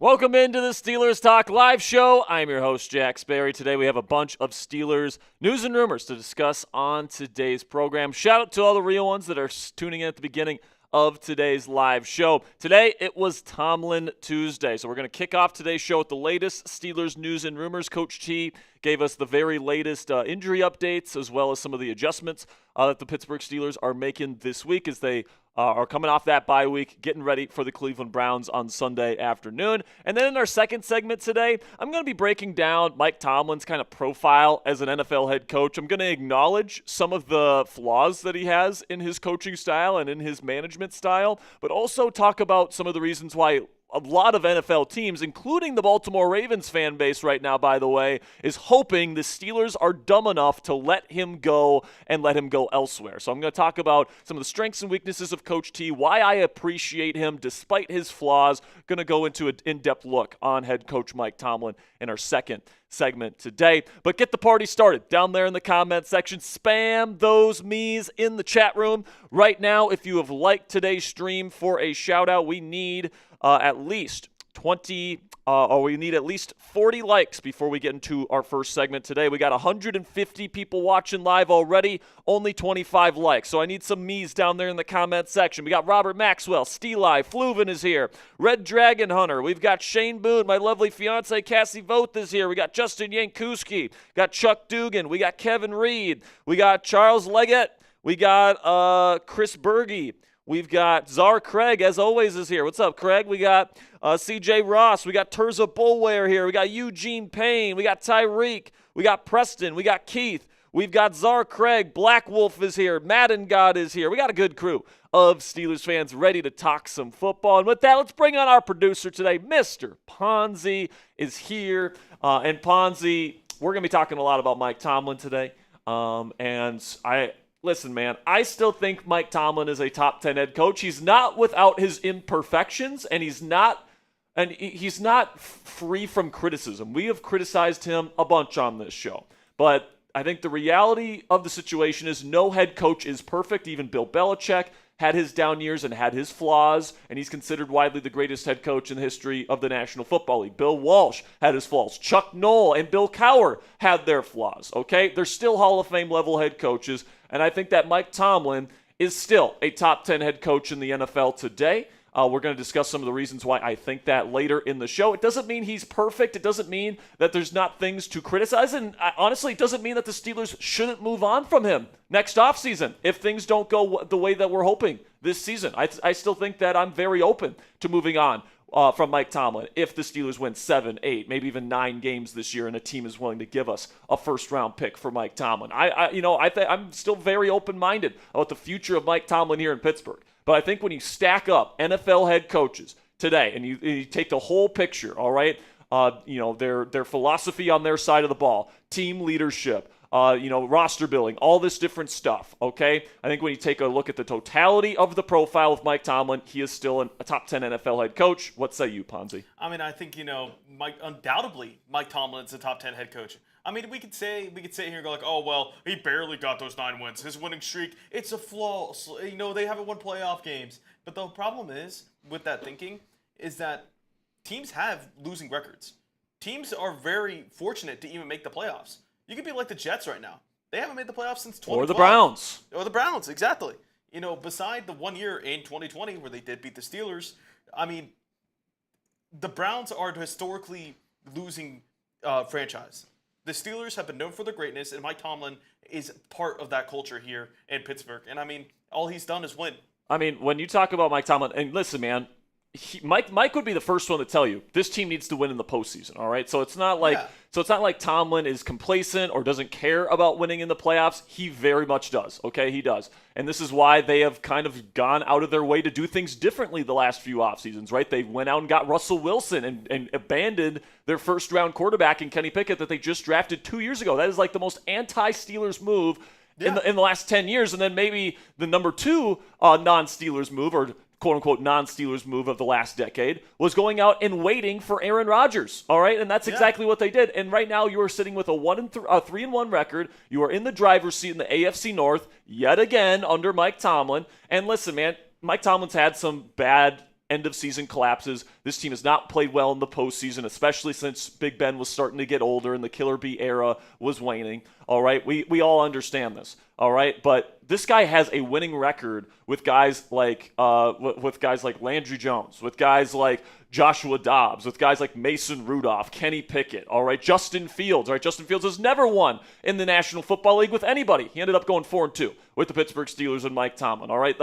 Welcome into the Steelers Talk live show. I'm your host, Jack Sperry. Today we have a bunch of Steelers news and rumors to discuss on today's program. Shout out to all the real ones that are tuning in at the beginning of today's live show. Today it was Tomlin Tuesday, so we're going to kick off today's show with the latest Steelers news and rumors. Coach T gave us the very latest injury updates as well as some of the adjustments that the Pittsburgh Steelers are making this week as they are coming off that bye week, getting ready for the Cleveland Browns on Sunday afternoon. And then in our second segment today, I'm going to be breaking down Mike Tomlin's kind of profile as an NFL head coach. I'm going to acknowledge some of the flaws that he has in his coaching style and in his management style, but also talk about some of the reasons why a lot of NFL teams, including the Baltimore Ravens fan base right now, by the way, is hoping the Steelers are dumb enough to let him go and let him go elsewhere. So I'm going to talk about some of the strengths and weaknesses of Coach T, why I appreciate him despite his flaws. Going to go into an in-depth look on head coach Mike Tomlin in our second segment today. But get the party started down there in the comment section. Spam those me's in the chat room. Right now, if you have liked today's stream for a shout out, we need at least 20 or we need at least 40 likes before we get into our first segment today. We got 150 people watching live already, only 25 likes. So I need some me's down there in the comment section. We got Robert Maxwell, Steeli, Fluvin is here, Red Dragon Hunter. We've got Shane Boone, my lovely fiance Cassie Voth is here. We got Justin Yankuski, got Chuck Dugan, we got Kevin Reed, we got Charles Leggett, we got Chris Berge. We've got Czar Craig, as always, is here. What's up, Craig? We got CJ Ross. We got Terza Bullware here. We got Eugene Payne. We got Tyreek. We got Preston. We got Keith. We've got Czar Craig. Black Wolf is here. Madden God is here. We got a good crew of Steelers fans ready to talk some football. And with that, let's bring on our producer today. Mr. Ponzi is here. And Ponzi, we're going to be talking a lot about Mike Tomlin today. Listen, man, I still think Mike Tomlin is a top 10 head coach. He's not without his imperfections, and he's not free from criticism. We have criticized him a bunch on this show. But I think the reality of the situation is no head coach is perfect. Even Bill Belichick had his down years and had his flaws, and he's considered widely the greatest head coach in the history of the National Football League. Bill Walsh had his flaws. Chuck Noll and Bill Cowher had their flaws, okay? They're still Hall of Fame level head coaches, and I think that Mike Tomlin is still a top 10 head coach in the NFL today. We're going to discuss some of the reasons why I think that later in the show. It doesn't mean he's perfect. It doesn't mean that there's not things to criticize. And honestly, it doesn't mean that the Steelers shouldn't move on from him next offseason if things don't go the way that we're hoping this season. I still think that I'm very open to moving on from Mike Tomlin if the Steelers win 7, 8, maybe even 9 games this year and a team is willing to give us a first-round pick for Mike Tomlin. I'm still very open-minded about the future of Mike Tomlin here in Pittsburgh. But I think when you stack up NFL head coaches today and you take the whole picture, all right, their philosophy on their side of the ball, team leadership, roster building, all this different stuff, okay? I think when you take a look at the totality of the profile of Mike Tomlin, he is still a top 10 NFL head coach. What say you, Ponzi? I mean, I think, undoubtedly Mike Tomlin's a top 10 head coach. I mean, we could sit here and go like, oh, well, he barely got those 9 wins. His winning streak, it's a flaw. They haven't won playoff games. But the problem is, with that thinking, is that teams have losing records. Teams are very fortunate to even make the playoffs. You could be like the Jets right now. They haven't made the playoffs since 2012. Or the Browns. Or the Browns, exactly. Beside the 1 year in 2020 where they did beat the Steelers, I mean, the Browns are a historically losing franchise. The Steelers have been known for their greatness, and Mike Tomlin is part of that culture here in Pittsburgh. And, I mean, all he's done is win. I mean, when you talk about Mike Tomlin, and listen, man, Mike would be the first one to tell you this team needs to win in the postseason. All right, so it's not like Tomlin is complacent or doesn't care about winning in the playoffs. He very much does. Okay, he does, and this is why they have kind of gone out of their way to do things differently the last few off seasons. Right, they went out and got Russell Wilson and abandoned their first round quarterback in Kenny Pickett that they just drafted 2 years ago. That is like the most anti-Steelers move in the last 10 years, and then maybe the number 2 non-Steelers move or quote-unquote non-Steelers move of the last decade was going out and waiting for Aaron Rodgers, all right? And that's exactly what they did. And right now you are sitting with a 3-1 record. You are in the driver's seat in the AFC North yet again under Mike Tomlin. And listen, man, Mike Tomlin's had some bad end of season collapses. This team has not played well in the postseason, especially since Big Ben was starting to get older and the Killer Bee era was waning. All right, we all understand this. All right, but this guy has a winning record with guys like Landry Jones, with guys like Joshua Dobbs, with guys like Mason Rudolph, Kenny Pickett. All right, Justin Fields. All right, Justin Fields has never won in the National Football League with anybody. He ended up going 4-2 with the Pittsburgh Steelers and Mike Tomlin. All right,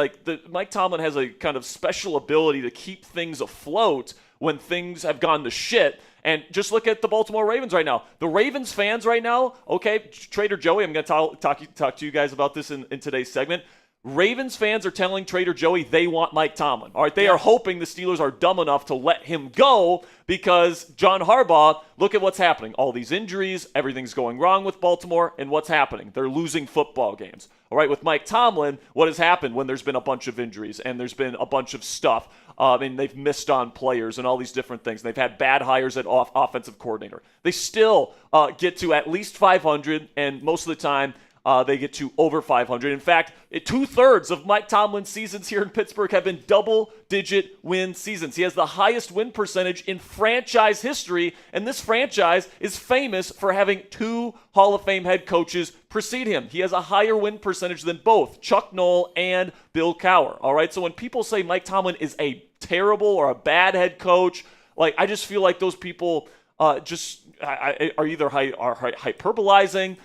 Mike Tomlin has a kind of special ability to keep things afloat when things have gone to shit. And just look at the Baltimore Ravens right now. The Ravens fans right now, okay, Trader Joey, I'm going to talk to you guys about this in today's segment. Ravens fans are telling Trader Joey they want Mike Tomlin. All right, they are hoping the Steelers are dumb enough to let him go because John Harbaugh, look at what's happening. All these injuries, everything's going wrong with Baltimore, and what's happening? They're losing football games. All right, with Mike Tomlin, what has happened when there's been a bunch of injuries and there's been a bunch of stuff? And they've missed on players and all these different things. They've had bad hires at offensive coordinator. They still get to at least 500, and most of the time they get to over 500. In fact, 2/3 of Mike Tomlin's seasons here in Pittsburgh have been double-digit win seasons. He has the highest win percentage in franchise history, and this franchise is famous for having 2 Hall of Fame head coaches precede him. He has a higher win percentage than both Chuck Noll and Bill Cowher. All right, so when people say Mike Tomlin is a terrible or a bad head coach, I just feel like those people are either hyperbolizing,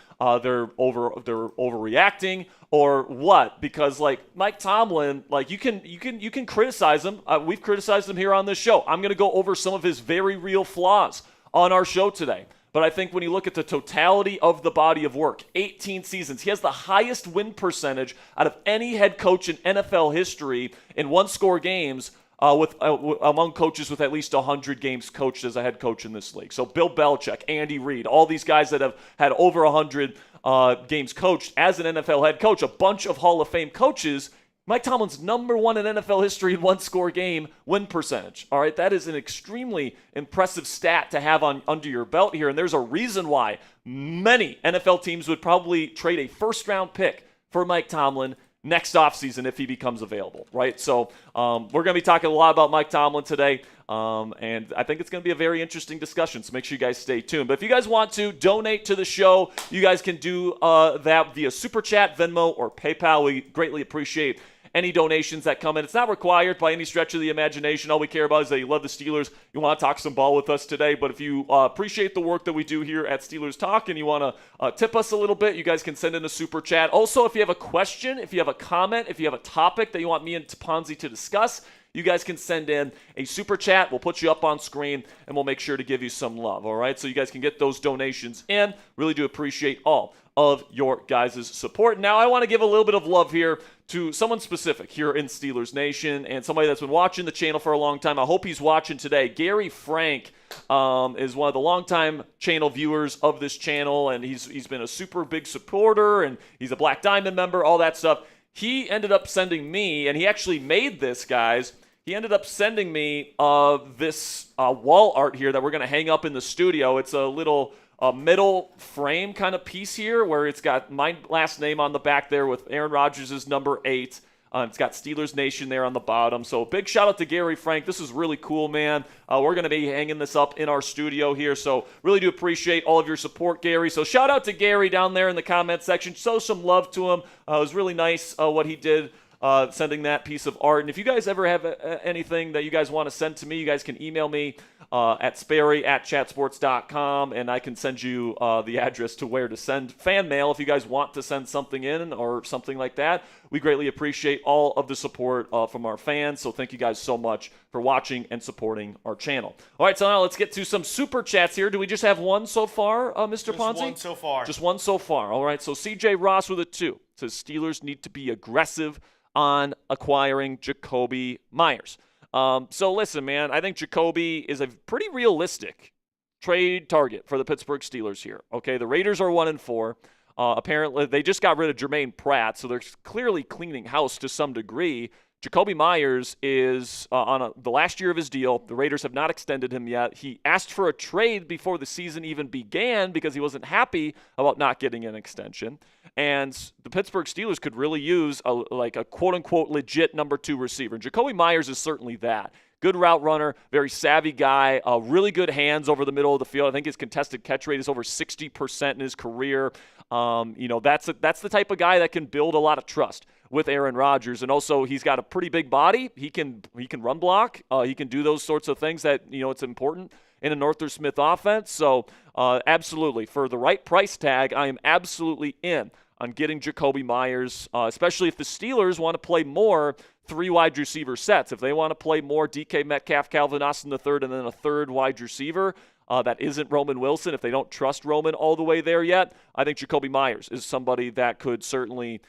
they're overreacting, or what? Because Mike Tomlin, you can criticize him. We've criticized him here on this show. I'm going to go over some of his very real flaws on our show today. But I think when you look at the totality of the body of work, 18 seasons, he has the highest win percentage out of any head coach in NFL history in one-score games among coaches with at least 100 games coached as a head coach in this league. So Bill Belichick, Andy Reid, all these guys that have had over 100 games coached as an NFL head coach, a bunch of Hall of Fame coaches. Mike Tomlin's number 1 in NFL history in one-score game win percentage. All right, that is an extremely impressive stat to have under your belt here, and there's a reason why many NFL teams would probably trade a first-round pick for Mike Tomlin next offseason if he becomes available, right? So we're going to be talking a lot about Mike Tomlin today, and I think it's going to be a very interesting discussion, so make sure you guys stay tuned. But if you guys want to donate to the show, you guys can do that via Super Chat, Venmo, or PayPal. We greatly appreciate any donations that come in. It's not required by any stretch of the imagination. All we care about is that you love the Steelers. You want to talk some ball with us today. But if you appreciate the work that we do here at Steelers Talk and you want to tip us a little bit, you guys can send in a super chat. Also, if you have a question, if you have a comment, if you have a topic that you want me and Ponzi to discuss, you guys can send in a super chat. We'll put you up on screen, and we'll make sure to give you some love, all right? So you guys can get those donations in. Really do appreciate all of your guys' support. Now, I want to give a little bit of love here to someone specific here in Steelers Nation and somebody that's been watching the channel for a long time. I hope he's watching today. Gary Frank is one of the longtime channel viewers of this channel, and he's been a super big supporter, and he's a Black Diamond member, all that stuff. He ended up sending me, and he actually made this, guys. He ended up sending me this wall art here that we're going to hang up in the studio. It's a little middle frame kind of piece here where it's got my last name on the back there with Aaron Rodgers' number 8. It's got Steelers Nation there on the bottom. So big shout out to Gary Frank. This is really cool, man. We're going to be hanging this up in our studio here. So really do appreciate all of your support, Gary. So shout out to Gary down there in the comment section. Show some love to him. It was really nice what he did. Sending that piece of art. And if you guys ever have anything that you guys want to send to me, you guys can email me at sperry@chatsports.com, and I can send you the address to where to send fan mail if you guys want to send something in or something like that. We greatly appreciate all of the support from our fans, so thank you guys so much for watching and supporting our channel. All right, so now let's get to some super chats here. Do we just have one so far, Mr. Ponzi? Just one so far. Just one so far. All right, so CJ Ross with a 2 says Steelers need to be aggressive on acquiring Jacoby Myers. So listen, man, I think Jacoby is a pretty realistic trade target for the Pittsburgh Steelers here. Okay, the Raiders are 1-4. Apparently, they just got rid of Jermaine Pratt, so they're clearly cleaning house to some degree. Jacoby Myers is on the last year of his deal. The Raiders have not extended him yet. He asked for a trade before the season even began because he wasn't happy about not getting an extension. And the Pittsburgh Steelers could really use a quote-unquote legit number 2 receiver. And Jacoby Myers is certainly that. good route runner, very savvy guy, really good hands over the middle of the field. I think his contested catch rate is over 60% in his career. That's the type of guy that can build a lot of trust with Aaron Rodgers. And also, he's got a pretty big body. He can run block. He can do those sorts of things that, it's important in a Arthur Smith offense. So, absolutely, for the right price tag, I am absolutely in on getting Jakobi Meyers, especially if the Steelers want to play more 3 wide receiver sets. If they want to play more DK Metcalf, Calvin Austin III, and then a third wide receiver that isn't Roman Wilson, if they don't trust Roman all the way there yet, I think Jakobi Meyers is somebody that could certainly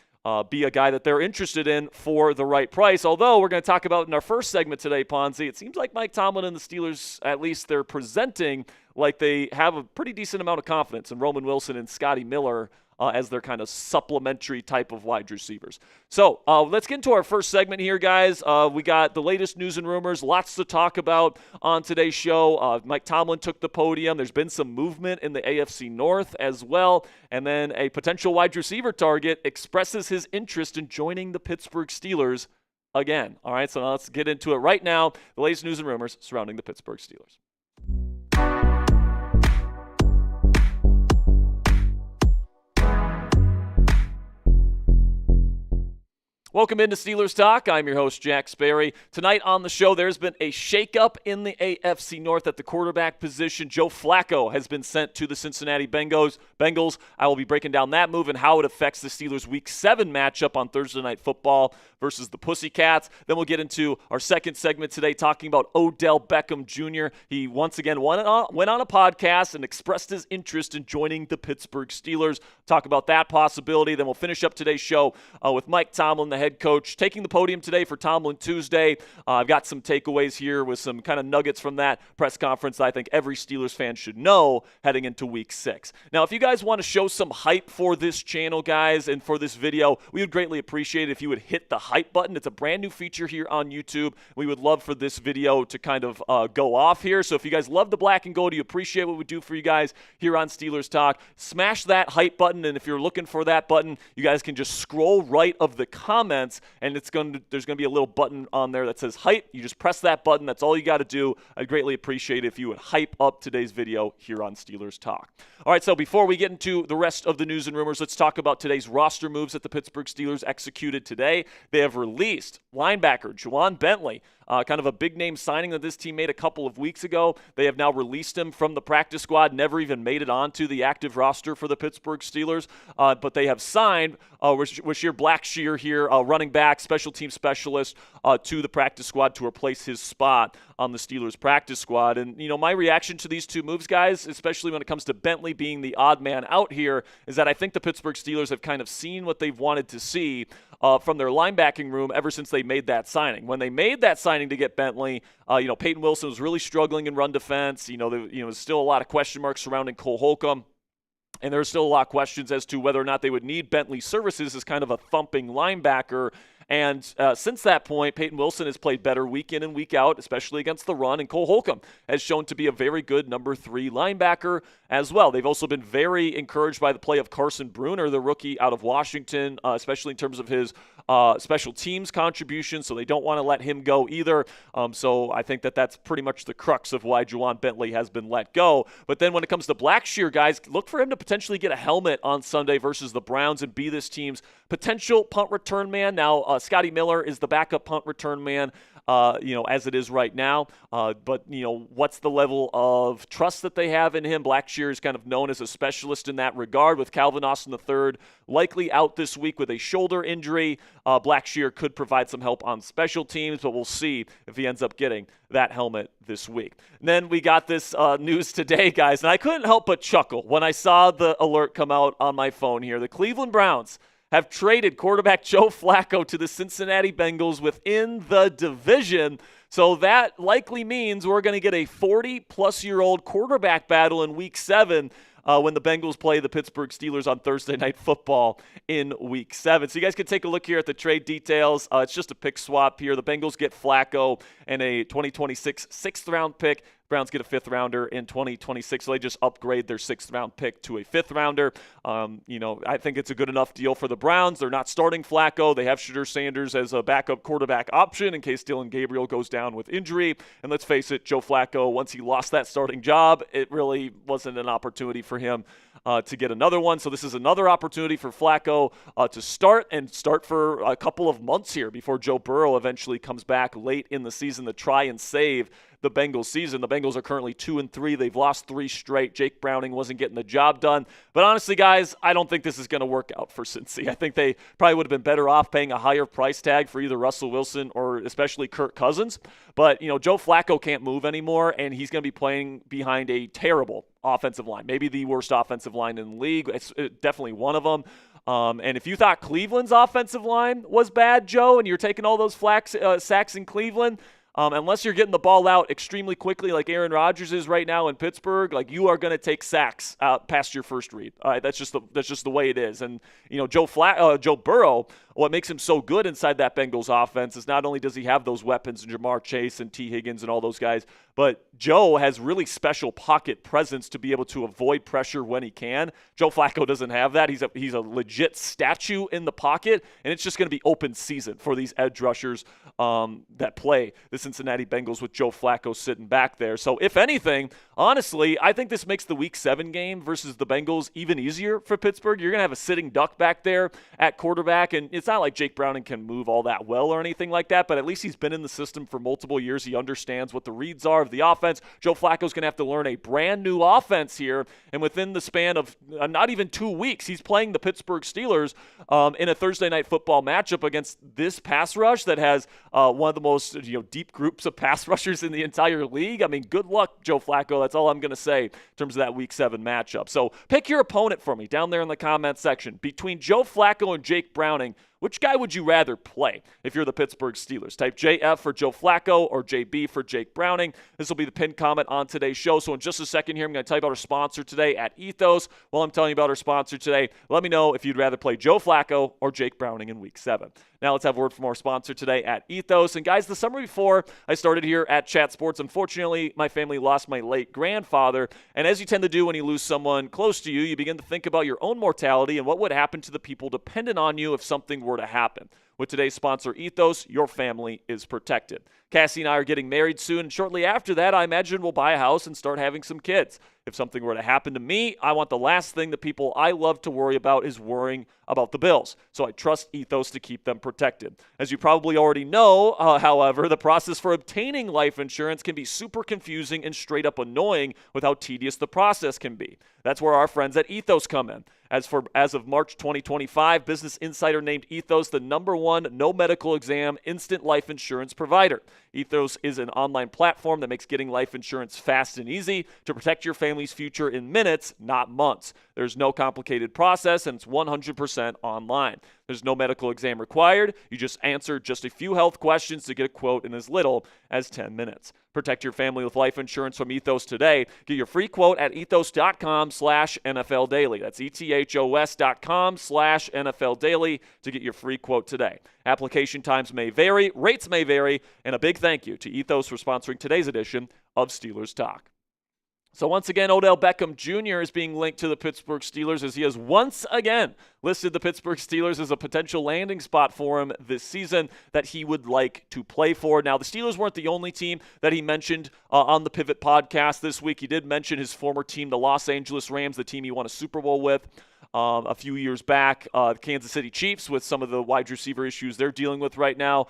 be a guy that they're interested in for the right price. Although we're going to talk about in our first segment today, Ponzi, it seems like Mike Tomlin and the Steelers, at least they're presenting like they have a pretty decent amount of confidence in Roman Wilson and Scotty Miller as their kind of supplementary type of wide receivers. So let's get into our first segment here, guys. We got the latest news and rumors, lots to talk about on today's show. Mike Tomlin took the podium. There's been some movement in the AFC North as well. And then a potential wide receiver target expresses his interest in joining the Pittsburgh Steelers again. All right, so now let's get into it right now. The latest news and rumors surrounding the Pittsburgh Steelers. Welcome into Steelers Talk. I'm your host, Jack Sperry. Tonight on the show, there's been a shakeup in the AFC North at the quarterback position. Joe Flacco has been sent to the Cincinnati Bengals. I will be breaking down that move and how it affects the Steelers' Week 7 matchup on Thursday Night Football versus the Pussycats. Then we'll get into our second segment today talking about Odell Beckham Jr. He once again went on a podcast and expressed his interest in joining the Pittsburgh Steelers. Talk about that possibility. Then we'll finish up today's show with Mike Tomlin, the head coach, taking the podium today for Tomlin Tuesday. I've got some takeaways here with some kind of nuggets from that press conference that I think every Steelers fan should know heading into Week 6. Now, if you guys want to show some hype for this channel, guys, and for this video, we would greatly appreciate it if you would hit the hype button. It's a brand new feature here on YouTube. We would love for this video to kind of go off here. So if you guys love the black and gold, you appreciate what we do for you guys here on Steelers Talk, smash that hype button. And if you're looking for that button, you guys can just scroll right of the comments, and there's going to be a little button on there that says hype. You just press that button. That's all you got to do. I'd greatly appreciate it if you would hype up today's video here on Steelers Talk. All right, so before we get into the rest of the news and rumors, let's talk about today's roster moves that the Pittsburgh Steelers executed today. They have released linebacker Juwan Bentley, kind of a big-name signing that this team made a couple of weeks ago. They have now released him from the practice squad, never even made it onto the active roster for the Pittsburgh Steelers, but they have signed Rasheer Blackshear here, running back, special team specialist, to the practice squad to replace his spot on the Steelers practice squad. And, my reaction to these two moves, guys, especially when it comes to Bentley being the odd man out here, is that I think the Pittsburgh Steelers have kind of seen what they've wanted to see from their linebacking room ever since they made that signing. When they made that signing to get Bentley, Peyton Wilson was really struggling in run defense. There's still a lot of question marks surrounding Cole Holcomb. And there's still a lot of questions as to whether or not they would need Bentley's services as kind of a thumping linebacker. And since that point, Peyton Wilson has played better week in and week out, especially against the run. And Cole Holcomb has shown to be a very good number 3 linebacker as well. They've also been very encouraged by the play of Carson Bruner, the rookie out of Washington, especially in terms of his special teams contribution. So they don't want to let him go either. So I think that that's pretty much the crux of why Juwan Bentley has been let go. But then when it comes to Blackshear, guys, look for him to potentially get a helmet on Sunday versus the Browns and be this team's potential punt return man. Now, Scotty Miller is the backup punt return man, as it is right now. But what's the level of trust that they have in him? Blackshear is kind of known as a specialist in that regard, with Calvin Austin III likely out this week with a shoulder injury. Blackshear could provide some help on special teams, but we'll see if he ends up getting that helmet this week. And then we got this news today, guys, and I couldn't help but chuckle when I saw the alert come out on my phone here. The Cleveland Browns have traded quarterback Joe Flacco to the Cincinnati Bengals within the division. So that likely means we're going to get a 40-plus-year-old quarterback battle in Week 7 when the Bengals play the Pittsburgh Steelers on Thursday Night Football in Week 7. So you guys can take a look here at the trade details. It's just a pick swap here. The Bengals get Flacco and a 2026 sixth-round pick. Browns get a 5th rounder in 2026, so they just upgrade their 6th round pick to a 5th rounder. I think it's a good enough deal for the Browns. They're not starting Flacco. They have Shadur Sanders as a backup quarterback option in case Dylan Gabriel goes down with injury. And let's face it, Joe Flacco, once he lost that starting job, it really wasn't an opportunity for him to get another one. So this is another opportunity for Flacco to start for a couple of months here before Joe Burrow eventually comes back late in the season to try and save the Bengals season. The Bengals are currently 2-3. They've lost 3 straight. Jake Browning wasn't getting the job done. But honestly, guys, I don't think this is going to work out for Cincy. I think they probably would have been better off paying a higher price tag for either Russell Wilson or especially Kirk Cousins. But, Joe Flacco can't move anymore, and he's going to be playing behind a terrible offensive line, maybe the worst offensive line in the league. It's definitely one of them. And if you thought Cleveland's offensive line was bad, Joe, and you're taking all those sacks in Cleveland, unless you're getting the ball out extremely quickly like Aaron Rodgers is right now in Pittsburgh, like you are going to take sacks out past your first read. All right, that's just the way it is. And Joe Burrow, what makes him so good inside that Bengals offense is not only does he have those weapons, Jamar Chase and T. Higgins and all those guys, but Joe has really special pocket presence to be able to avoid pressure when he can. Joe Flacco doesn't have that. He's a legit statue in the pocket, and it's just going to be open season for these edge rushers that play the Cincinnati Bengals with Joe Flacco sitting back there. So if anything, honestly, I think this makes the Week 7 game versus the Bengals even easier for Pittsburgh. You're going to have a sitting duck back there at quarterback, and it's not like Jake Browning can move all that well or anything like that, but at least he's been in the system for multiple years. He understands what the reads are of the offense. Joe Flacco's going to have to learn a brand new offense here, and within the span of not even 2 weeks, he's playing the Pittsburgh Steelers in a Thursday night football matchup against this pass rush that has one of the most deep groups of pass rushers in the entire league. I mean, good luck, Joe Flacco. That's all I'm going to say in terms of that Week 7 matchup. So pick your opponent for me down there in the comment section. Between Joe Flacco and Jake Browning, which guy would you rather play if you're the Pittsburgh Steelers? Type JF for Joe Flacco or JB for Jake Browning. This will be the pinned comment on today's show. So in just a second here, I'm going to tell you about our sponsor today at Ethos. While I'm telling you about our sponsor today, let me know if you'd rather play Joe Flacco or Jake Browning in Week 7. Now let's have a word from our sponsor today at Ethos. And guys, the summer before I started here at Chat Sports, unfortunately, my family lost my late grandfather. And as you tend to do when you lose someone close to you, you begin to think about your own mortality and what would happen to the people dependent on you if something were to happen. With today's sponsor, Ethos, your family is protected. Cassie and I are getting married soon, and shortly after that, I imagine we'll buy a house and start having some kids. If something were to happen to me, I want the last thing the people I love to worry about is worrying about the bills. So I trust Ethos to keep them protected. As you probably already know, however, the process for obtaining life insurance can be super confusing and straight up annoying with how tedious the process can be. That's where our friends at Ethos come in. As of March 2025, Business Insider named Ethos the #1 no medical exam instant life insurance provider. Ethos is an online platform that makes getting life insurance fast and easy to protect your family's future in minutes, not months. There's no complicated process, and it's 100% online. There's no medical exam required. You just answer just a few health questions to get a quote in as little as 10 minutes. Protect your family with life insurance from Ethos today. Get your free quote at ethos.com/NFL Daily. That's ethos.com/NFL Daily to get your free quote today. Application times may vary, rates may vary, and a big thank you to Ethos for sponsoring today's edition of Steelers Talk. So once again, Odell Beckham Jr. is being linked to the Pittsburgh Steelers as he has once again listed the Pittsburgh Steelers as a potential landing spot for him this season that he would like to play for. Now, the Steelers weren't the only team that he mentioned on the Pivot podcast this week. He did mention his former team, the Los Angeles Rams, the team he won a Super Bowl with a few years back. The Kansas City Chiefs with some of the wide receiver issues they're dealing with right now,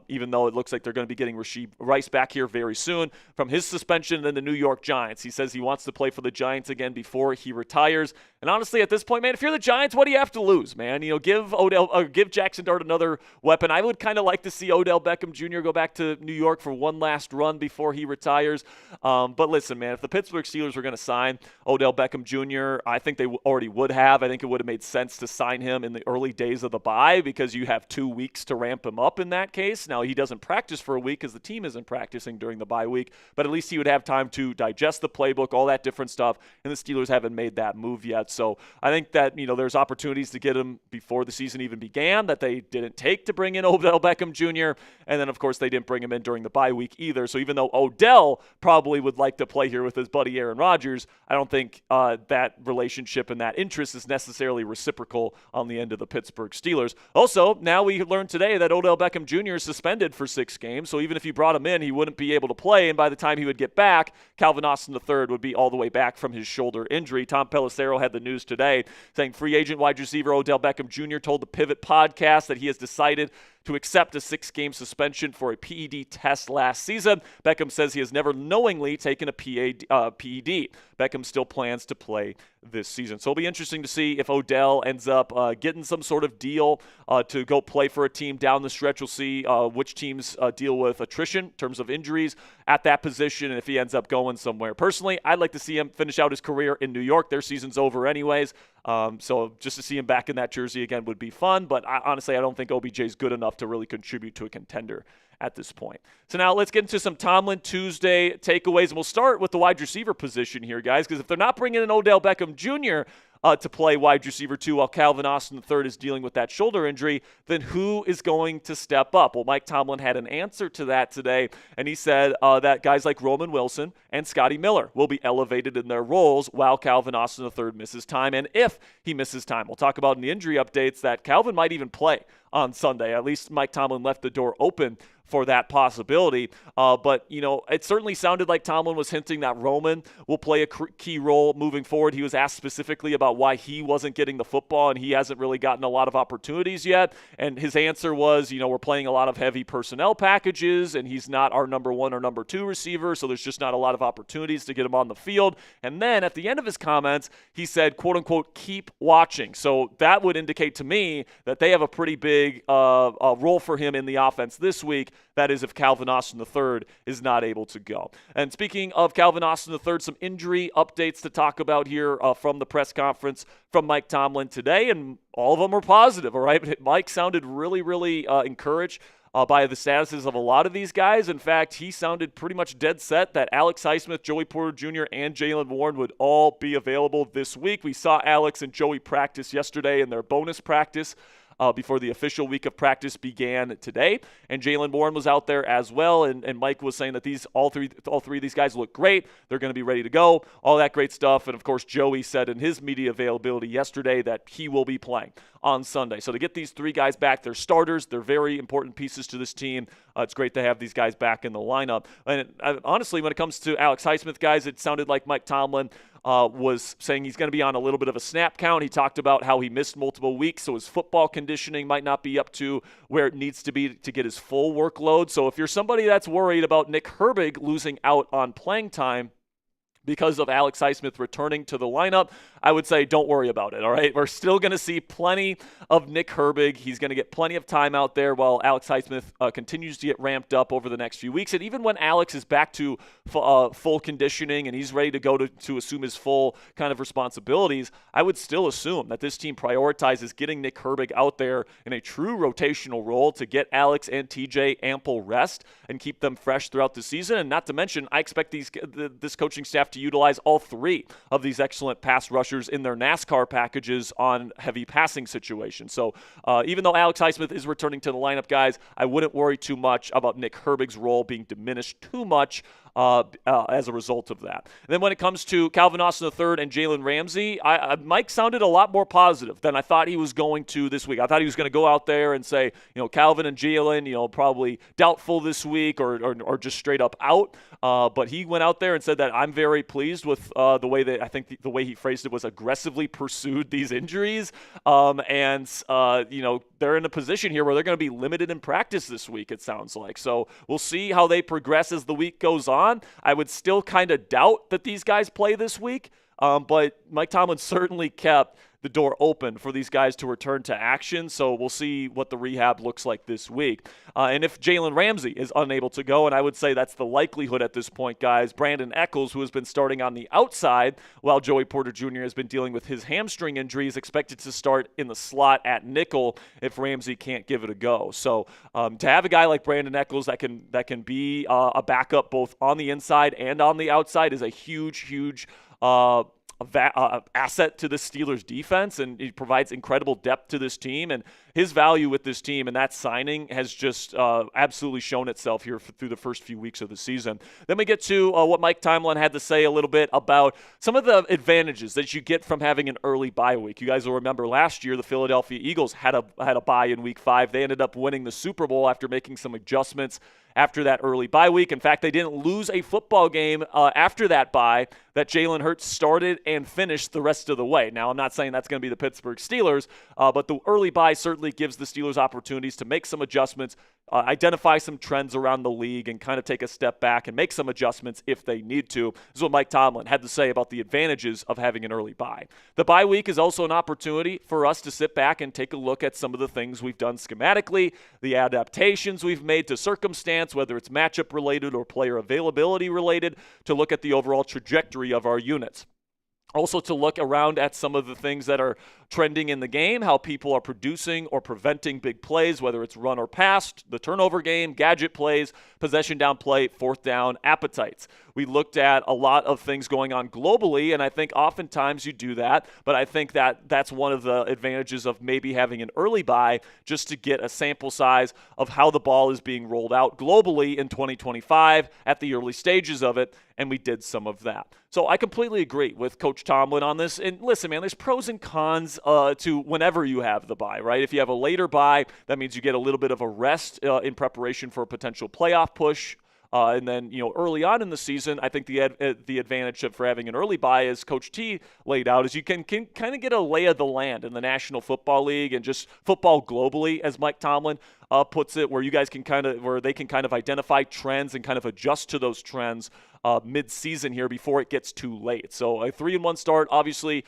even though it looks like they're going to be getting Rashee Rice back here very soon from his suspension. And then the New York Giants. He says he wants to play for the Giants again before he retires. And honestly, at this point, man, if you're the Giants, what do you have to lose, man? Give Jackson Dart another weapon. I would kind of like to see Odell Beckham Jr. go back to New York for one last run before he retires. But listen, man, if the Pittsburgh Steelers were going to sign Odell Beckham Jr., I think they already would have. have. I think it would have made sense to sign him in the early days of the bye because you have 2 weeks to ramp him up in that case. Now, he doesn't practice for a week because the team isn't practicing during the bye week, but at least he would have time to digest the playbook, all that different stuff, and the Steelers haven't made that move yet. So I think that, there's opportunities to get him before the season even began that they didn't take to bring in Odell Beckham Jr., and then, of course, they didn't bring him in during the bye week either. So even though Odell probably would like to play here with his buddy Aaron Rodgers, I don't think that relationship and that interest is necessarily reciprocal on the end of the Pittsburgh Steelers. Also, now we learned today that Odell Beckham Jr. is suspended for 6 games, so even if you brought him in, he wouldn't be able to play, and by the time he would get back, Calvin Austin III would be all the way back from his shoulder injury. Tom Pelissero had the news today saying free agent wide receiver Odell Beckham Jr. told the Pivot podcast that he has decided to accept a 6-game suspension for a PED test last season. Beckham says he has never knowingly taken a PED. Beckham still plans to play this season. So it'll be interesting to see if Odell ends up getting some sort of deal to go play for a team down the stretch. We'll see which teams deal with attrition in terms of injuries at that position and if he ends up going somewhere. Personally, I'd like to see him finish out his career in New York. Their season's over anyways. So just to see him back in that jersey again would be fun, but honestly, I don't think OBJ is good enough to really contribute to a contender at this point. So now let's get into some Tomlin Tuesday takeaways, and we'll start with the wide receiver position here, guys, because if they're not bringing in Odell Beckham Jr. To play wide receiver 2 while Calvin Austin III is dealing with that shoulder injury, then who is going to step up? Well, Mike Tomlin had an answer to that today, and he said that guys like Roman Wilson and Scotty Miller will be elevated in their roles while Calvin Austin III misses time, and if he misses time. We'll talk about in the injury updates that Calvin might even play on Sunday. At least Mike Tomlin left the door open for that possibility. But, it certainly sounded like Tomlin was hinting that Roman will play a key role moving forward. He was asked specifically about why he wasn't getting the football, and he hasn't really gotten a lot of opportunities yet. And his answer was, we're playing a lot of heavy personnel packages, and he's not our number 1 or number 2 receiver, so there's just not a lot of opportunities to get him on the field. And then at the end of his comments, he said, quote unquote, keep watching. So that would indicate to me that they have a pretty big role for him in the offense this week. That is if Calvin Austin III is not able to go. And speaking of Calvin Austin III, some injury updates to talk about here from the press conference from Mike Tomlin today, and all of them are positive, all right? Mike sounded really, really encouraged by the statuses of a lot of these guys. In fact, he sounded pretty much dead set that Alex Highsmith, Joey Porter Jr., and Jaylen Warren would all be available this week. We saw Alex and Joey practice yesterday in their bonus practice before the official week of practice began today. And Jaylen Warren was out there as well. And Mike was saying that all three of these guys look great. They're going to be ready to go. All that great stuff. And, of course, Joey said in his media availability yesterday that he will be playing on Sunday. So to get these 3 guys back, they're starters. They're very important pieces to this team. It's great to have these guys back in the lineup. And honestly, when it comes to Alex Highsmith, guys, it sounded like Mike Tomlin was saying he's going to be on a little bit of a snap count. He talked about how he missed multiple weeks, so his football conditioning might not be up to where it needs to be to get his full workload. So if you're somebody that's worried about Nick Herbig losing out on playing time because of Alex Highsmith returning to the lineup, I would say don't worry about it, all right? We're still going to see plenty of Nick Herbig. He's going to get plenty of time out there while Alex Highsmith continues to get ramped up over the next few weeks. And even when Alex is back to full conditioning and he's ready to go to assume his full kind of responsibilities, I would still assume that this team prioritizes getting Nick Herbig out there in a true rotational role to get Alex and TJ ample rest and keep them fresh throughout the season. And not to mention, I expect this coaching staff to utilize all 3 of these excellent pass rushers in their NASCAR packages on heavy passing situations. So even though Alex Highsmith is returning to the lineup, guys, I wouldn't worry too much about Nick Herbig's role being diminished too much as a result of that. And then when it comes to Calvin Austin III and Jalen Ramsey, Mike sounded a lot more positive than I thought he was going to this week. I thought he was going to go out there and say, Calvin and Jalen, probably doubtful this week or just straight up out. But he went out there and said that I'm very pleased with the way that I think the way he phrased it was aggressively pursued these injuries. They're in a position here where they're going to be limited in practice this week, it sounds like. So we'll see how they progress as the week goes on. I would still kind of doubt that these guys play this week. But Mike Tomlin certainly kept the door open for these guys to return to action. So we'll see what the rehab looks like this week. And if Jalen Ramsey is unable to go, and I would say that's the likelihood at this point, guys, Brandon Echols, who has been starting on the outside while Joey Porter Jr. has been dealing with his hamstring injury, is expected to start in the slot at nickel if Ramsey can't give it a go. So to have a guy like Brandon Echols that can be a backup both on the inside and on the outside is a huge asset to the Steelers defense, and he provides incredible depth to this team, and his value with this team and that signing has just absolutely shown itself here through the first few weeks of the season. Then we get to what Mike Tomlin had to say a little bit about some of the advantages that you get from having an early bye week. You guys will remember last year the Philadelphia Eagles had a bye in week 5. They ended up winning the Super Bowl after making some adjustments after that early bye week. In fact, they didn't lose a football game after that bye that Jalen Hurts started and finished the rest of the way. Now, I'm not saying that's going to be the Pittsburgh Steelers, but the early bye certainly gives the Steelers opportunities to make some adjustments, identify some trends around the league, and kind of take a step back and make some adjustments if they need to. This is what Mike Tomlin had to say about the advantages of having an early bye. The bye week is also an opportunity for us to sit back and take a look at some of the things we've done schematically, the adaptations we've made to circumstance, whether it's matchup related or player availability related, to look at the overall trajectory of our units. Also to look around at some of the things that are trending in the game, how people are producing or preventing big plays, whether it's run or pass, the turnover game, gadget plays, possession down play, fourth down appetites. We looked at a lot of things going on globally, and I think oftentimes you do that, but I think that's one of the advantages of maybe having an early bye, just to get a sample size of how the ball is being rolled out globally in 2025 at the early stages of it, and we did some of that. So I completely agree with Coach Tomlin on this. And listen, man, there's pros and cons to whenever you have the bye, right? If you have a later bye, that means you get a little bit of a rest in preparation for a potential playoff push. And then, early on in the season, I think the advantage for having an early bye, as Coach T laid out, is you can kind of get a lay of the land in the National Football League and just football globally, as Mike Tomlin puts it, where you guys where they can kind of identify trends and kind of adjust to those trends mid-season here before it gets too late. So a 3-1 start obviously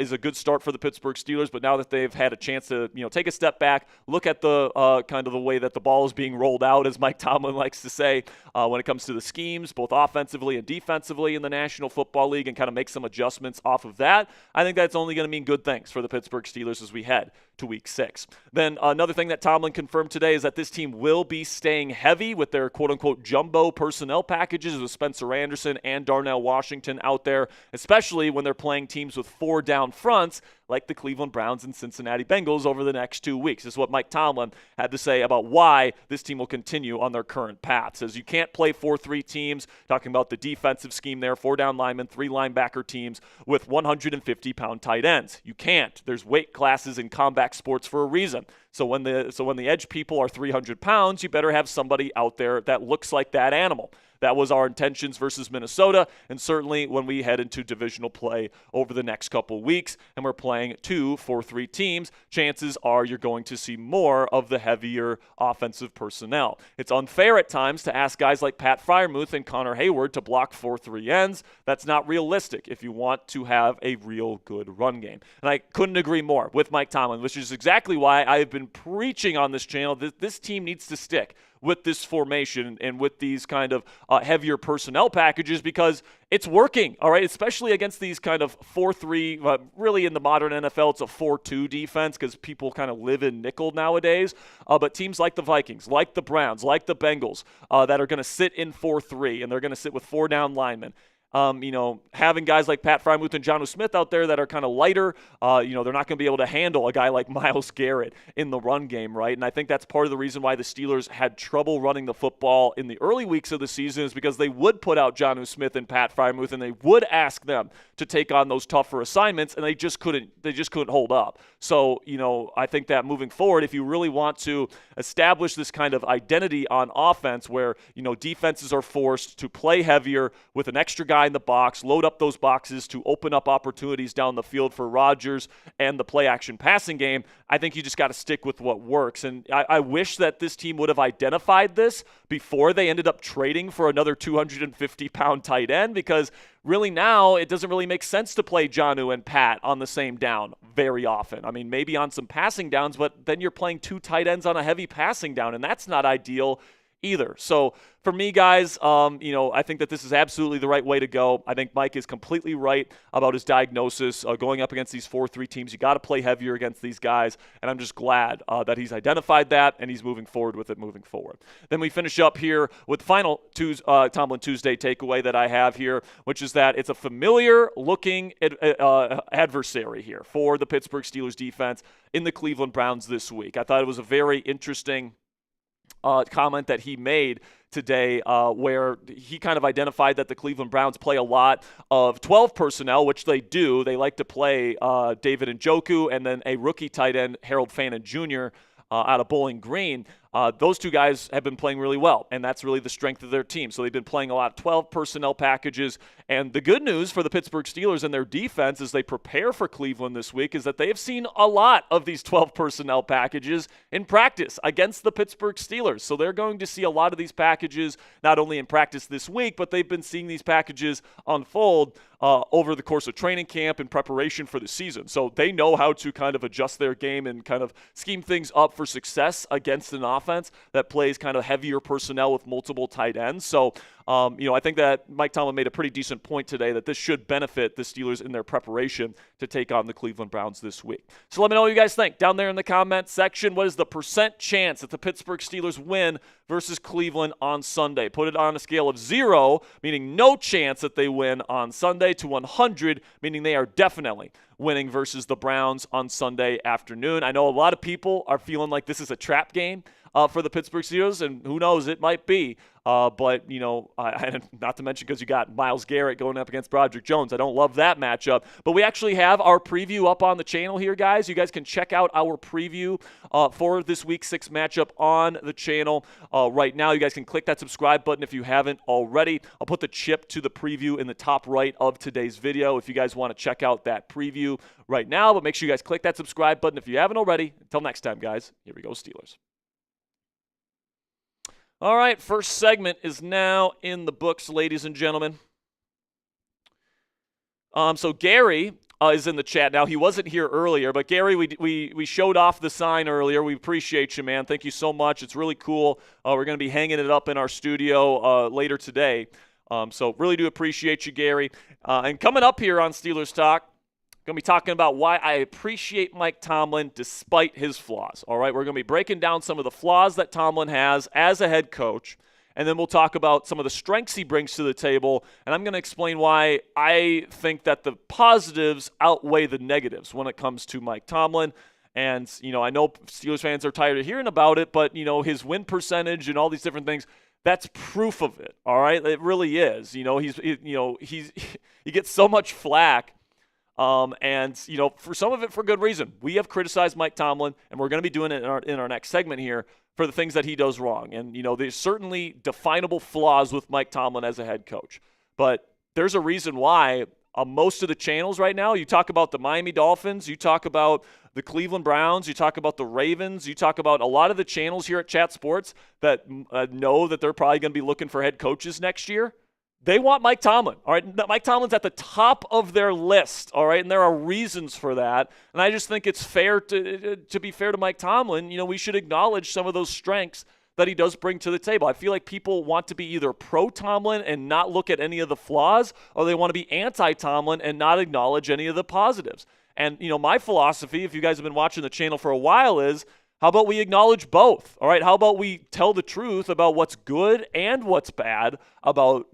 is a good start for the Pittsburgh Steelers, but now that they've had a chance to take a step back, look at the kind of the way that the ball is being rolled out, as Mike Tomlin likes to say, when it comes to the schemes, both offensively and defensively in the National Football League, and kind of make some adjustments off of that, I think that's only going to mean good things for the Pittsburgh Steelers as we head to Week 6. Then another thing that Tomlin confirmed today is that this team will be staying heavy with their quote-unquote jumbo personnel packages with Spencer Anderson and Darnell Washington out there, especially when they're playing teams with 4 down fronts like the Cleveland Browns and Cincinnati Bengals over the next 2 weeks. This is what Mike Tomlin had to say about why this team will continue on their current path. Says you can't play 4-3 teams, talking about the defensive scheme there, 4 down linemen, 3 linebacker teams with 150-pound tight ends. You can't. There's weight classes in combat sports for a reason. So when the edge people are 300 pounds, you better have somebody out there that looks like that animal. That was our intentions versus Minnesota, and certainly when we head into divisional play over the next couple weeks and we're playing 2 4-3 teams, chances are you're going to see more of the heavier offensive personnel. It's unfair at times to ask guys like Pat Freiermuth and Connor Hayward to block 4-3 ends. That's not realistic if you want to have a real good run game. And I couldn't agree more with Mike Tomlin, which is exactly why I have been preaching on this channel that this team needs to stick with this formation and with these kind of heavier personnel packages, because it's working, all right, especially against these kind of 4-3, really in the modern NFL, it's a 4-2 defense because people kind of live in nickel nowadays. But teams like the Vikings, like the Browns, like the Bengals, that are going to sit in 4-3, and they're going to sit with 4 down linemen. Having guys like Pat Freiermuth and Jonnu Smith out there that are kind of lighter, they're not going to be able to handle a guy like Myles Garrett in the run game, right? And I think that's part of the reason why the Steelers had trouble running the football in the early weeks of the season, is because they would put out Jonnu Smith and Pat Freiermuth, and they would ask them to take on those tougher assignments, and they just couldn't hold up. So, I think that moving forward, if you really want to establish this kind of identity on offense where, defenses are forced to play heavier with an extra guy behind the box, load up those boxes to open up opportunities down the field for Rodgers and the play-action passing game. I think you just got to stick with what works. And I wish that this team would have identified this before they ended up trading for another 250-pound tight end, because really now it doesn't really make sense to play Jonnu and Pat on the same down very often. I mean, maybe on some passing downs, but then you're playing two tight ends on a heavy passing down, and that's not ideal either. So for me, guys, I think that this is absolutely the right way to go. I think Mike is completely right about his diagnosis. Going up against these 4-3 teams, you got to play heavier against these guys, and I'm just glad that he's identified that and he's moving forward with it moving forward. Then we finish up here with the final Tomlin Tuesday takeaway that I have here, which is that it's a familiar-looking adversary here for the Pittsburgh Steelers defense in the Cleveland Browns this week. I thought it was a very interesting comment that he made today, where he kind of identified that the Cleveland Browns play a lot of 12 personnel, which they do. They like to play David Njoku and then a rookie tight end, Harold Fannin Jr., out of Bowling Green. Those two guys have been playing really well, and that's really the strength of their team. So they've been playing a lot of 12 personnel packages. And the good news for the Pittsburgh Steelers and their defense as they prepare for Cleveland this week is that they have seen a lot of these 12 personnel packages in practice against the Pittsburgh Steelers. So they're going to see a lot of these packages not only in practice this week, but they've been seeing these packages unfold over the course of training camp in preparation for the season. So they know how to kind of adjust their game and kind of scheme things up for success against an offense that plays kind of heavier personnel with multiple tight ends. So, I think that Mike Tomlin made a pretty decent point today that this should benefit the Steelers in their preparation to take on the Cleveland Browns this week. So let me know what you guys think down there in the comment section. What is the percent chance that the Pittsburgh Steelers win versus Cleveland on Sunday? Put it on a scale of 0, meaning no chance that they win on Sunday, to 100, meaning they are definitely winning versus the Browns on Sunday afternoon. I know a lot of people are feeling like this is a trap game for the Pittsburgh Steelers, and who knows, it might be. But, not to mention because you got Myles Garrett going up against Broderick Jones. I don't love that matchup. But we actually have our preview up on the channel here, guys. You guys can check out our preview for this Week 6 matchup on the channel right now. You guys can click that subscribe button if you haven't already. I'll put the chip to the preview in the top right of today's video if you guys want to check out that preview right now. But make sure you guys click that subscribe button if you haven't already. Until next time, guys, here we go, Steelers. All right, first segment is now in the books, ladies and gentlemen. So Gary is in the chat now. He wasn't here earlier, but Gary, we showed off the sign earlier. We appreciate you, man. Thank you so much. It's really cool. We're going to be hanging it up in our studio later today. So really do appreciate you, Gary. And coming up here on Steelers Talk, going to be talking about why I appreciate Mike Tomlin despite his flaws. All right, we're going to be breaking down some of the flaws that Tomlin has as a head coach, and then we'll talk about some of the strengths he brings to the table, and I'm going to explain why I think that the positives outweigh the negatives when it comes to Mike Tomlin. And, I know Steelers fans are tired of hearing about it, but, his win percentage and all these different things, that's proof of it, all right? It really is. He gets so much flack. For some of it for good reason. We have criticized Mike Tomlin, and we're going to be doing it in our next segment here for the things that he does wrong. And, there's certainly definable flaws with Mike Tomlin as a head coach. But there's a reason why most of the channels right now, you talk about the Miami Dolphins, you talk about the Cleveland Browns, you talk about the Ravens, you talk about a lot of the channels here at Chat Sports that know that they're probably going to be looking for head coaches next year. They want Mike Tomlin, all right? Mike Tomlin's at the top of their list, all right? And there are reasons for that. And I just think it's fair to be fair to Mike Tomlin. We should acknowledge some of those strengths that he does bring to the table. I feel like people want to be either pro-Tomlin and not look at any of the flaws, or they want to be anti-Tomlin and not acknowledge any of the positives. And, my philosophy, if you guys have been watching the channel for a while, is how about we acknowledge both, all right? How about we tell the truth about what's good and what's bad about,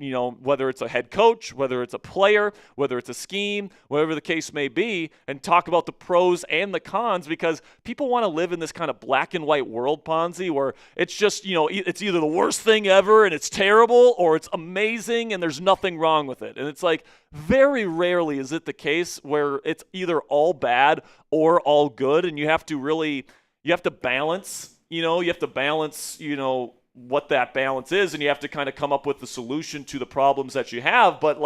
whether it's a head coach, whether it's a player, whether it's a scheme, whatever the case may be, and talk about the pros and the cons, because people want to live in this kind of black and white world, Ponzi, where it's just, it's either the worst thing ever and it's terrible, or it's amazing and there's nothing wrong with it. And it's like, very rarely is it the case where it's either all bad or all good, and you have to balance, what that balance is, and you have to kind of come up with the solution to the problems that you have. But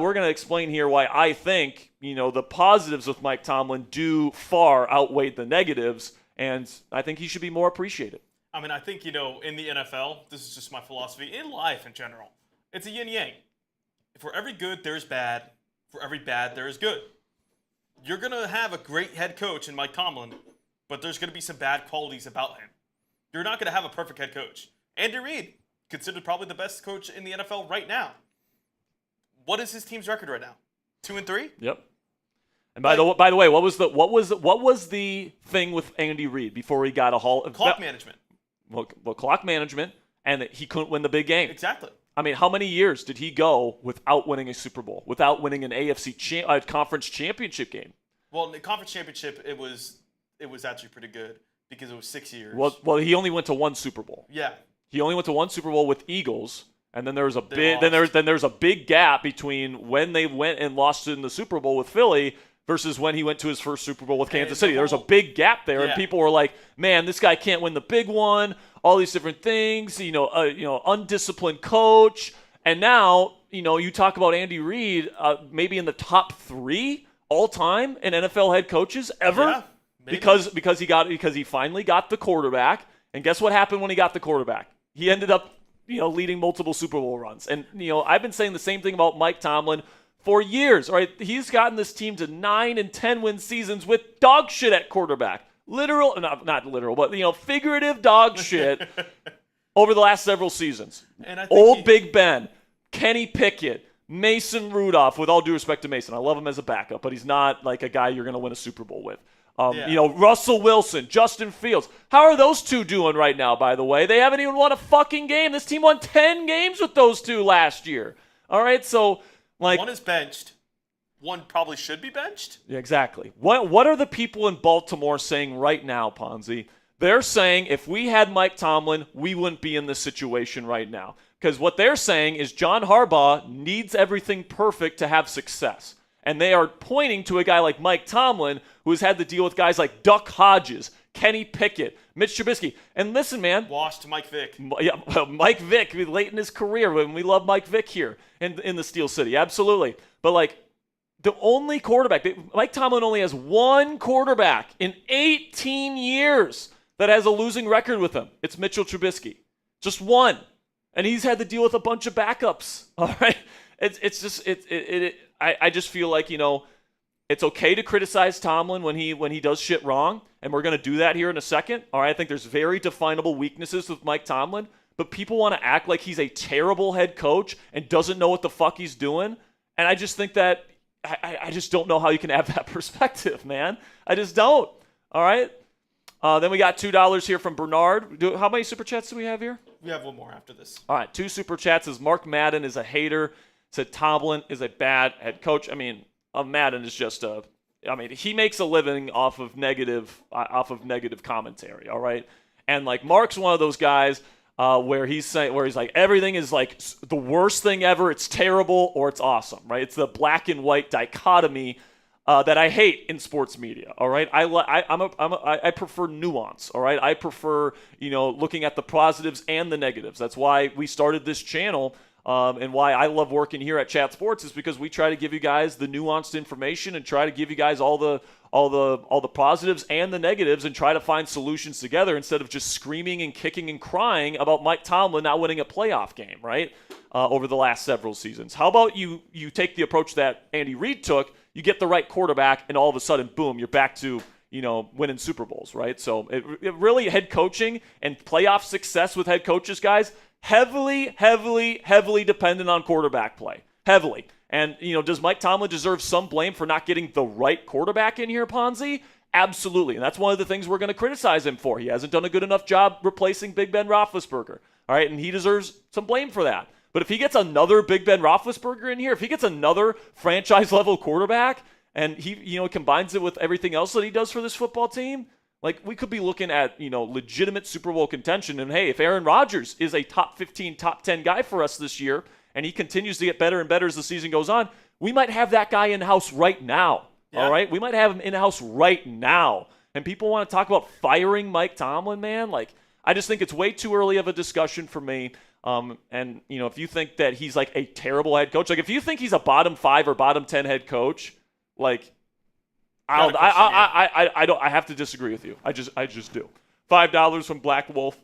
we're going to explain here why I think, the positives with Mike Tomlin do far outweigh the negatives, and I think he should be more appreciated. I mean, I think, in the NFL, this is just my philosophy, in life in general, it's a yin-yang. For every good, there's bad. For every bad, there is good. You're going to have a great head coach in Mike Tomlin, but there's going to be some bad qualities about him. You're not going to have a perfect head coach. Andy Reid, considered probably the best coach in the NFL right now. What is his team's record right now? 2-3? Yep. And by the way, what was the thing with Andy Reid before he got a clock management? Well, clock management, and that he couldn't win the big game. Exactly. I mean, how many years did he go without winning a Super Bowl, without winning an AFC conference championship game? Well, in the conference championship, it was actually pretty good because it was 6 years. Well, he only went to one Super Bowl. Yeah. He only went to one Super Bowl with Eagles, and then there was a big gap between when they went and lost in the Super Bowl with Philly versus when he went to his first Super Bowl with Kansas City. There was a big gap there, and people were like, "Man, this guy can't win the big one." All these different things, undisciplined coach, and now you talk about Andy Reid, maybe in the top 3 all time in NFL head coaches ever, because he finally got the quarterback, and guess what happened when he got the quarterback? He ended up leading multiple Super Bowl runs, and I've been saying the same thing about Mike Tomlin for years. All right, he's gotten this team to 9 and 10 win seasons with dog shit at quarterback. Literal, not literal, but figurative dog shit over the last several seasons. And I think Big Ben, Kenny Pickett, Mason Rudolph. With all due respect to Mason, I love him as a backup, but he's not like a guy you're going to win a Super Bowl with. Russell Wilson, Justin Fields. How are those two doing right now? By the way, they haven't even won a fucking game. This team won 10 games with those two last year. All right, so one is benched. One probably should be benched. Yeah, exactly. What are the people in Baltimore saying right now, Ponzi? They're saying if we had Mike Tomlin, we wouldn't be in this situation right now. Because what they're saying is John Harbaugh needs everything perfect to have success. And they are pointing to a guy like Mike Tomlin who has had to deal with guys like Duck Hodges, Kenny Pickett, Mitch Trubisky. And listen, man. Washed Mike Vick. Yeah, Mike Vick, late in his career, when we love Mike Vick here in the Steel City. Absolutely. But the only quarterback, Mike Tomlin only has one quarterback in 18 years that has a losing record with him. It's Mitchell Trubisky. Just one. And he's had to deal with a bunch of backups. All right. I just feel like, it's okay to criticize Tomlin when he does shit wrong. And we're going to do that here in a second. All right. I think there's very definable weaknesses with Mike Tomlin, but people want to act like he's a terrible head coach and doesn't know what the fuck he's doing. And I just think that I just don't know how you can have that perspective, man. I just don't. All right. Then we got $2 here from Bernard. How many super chats do we have here? We have one more after this. All right. 2 super chats. Says Mark Madden is a hater. Said Tomlin is a bad head coach. I mean, Madden is just he makes a living off of negative commentary. All right. And Mark's one of those guys where he's like everything is like the worst thing ever. It's terrible or it's awesome, right? It's the black and white dichotomy that I hate in sports media. All right, I prefer nuance. All right, I prefer looking at the positives and the negatives. That's why we started this channel. And why I love working here at Chat Sports is because we try to give you guys the nuanced information and try to give you guys all the positives and the negatives and try to find solutions together instead of just screaming and kicking and crying about Mike Tomlin not winning a playoff game, right? Over the last several seasons. How about you take the approach that Andy Reid took, you get the right quarterback, and all of a sudden, boom, you're back to winning Super Bowls, right? So it really, head coaching and playoff success with head coaches, guys, heavily dependent on quarterback play. Heavily. And, does Mike Tomlin deserve some blame for not getting the right quarterback in here, Ponzi? Absolutely. And that's one of the things we're going to criticize him for. He hasn't done a good enough job replacing Big Ben Roethlisberger. All right, and he deserves some blame for that. But if he gets another Big Ben Roethlisberger in here, if he gets another franchise-level quarterback, and he combines it with everything else that he does for this football team, we could be looking at, legitimate Super Bowl contention. And, hey, if Aaron Rodgers is a top 15, top 10 guy for us this year, and he continues to get better and better as the season goes on, we might have that guy in-house right now. Yeah. All right? We might have him in-house right now. And people want to talk about firing Mike Tomlin, man. I just think it's way too early of a discussion for me. And, if you think that he's like a terrible head coach, like if you think he's a bottom 5 or bottom 10 head coach, like I have to disagree with you. I just do. $5 from Black Wolf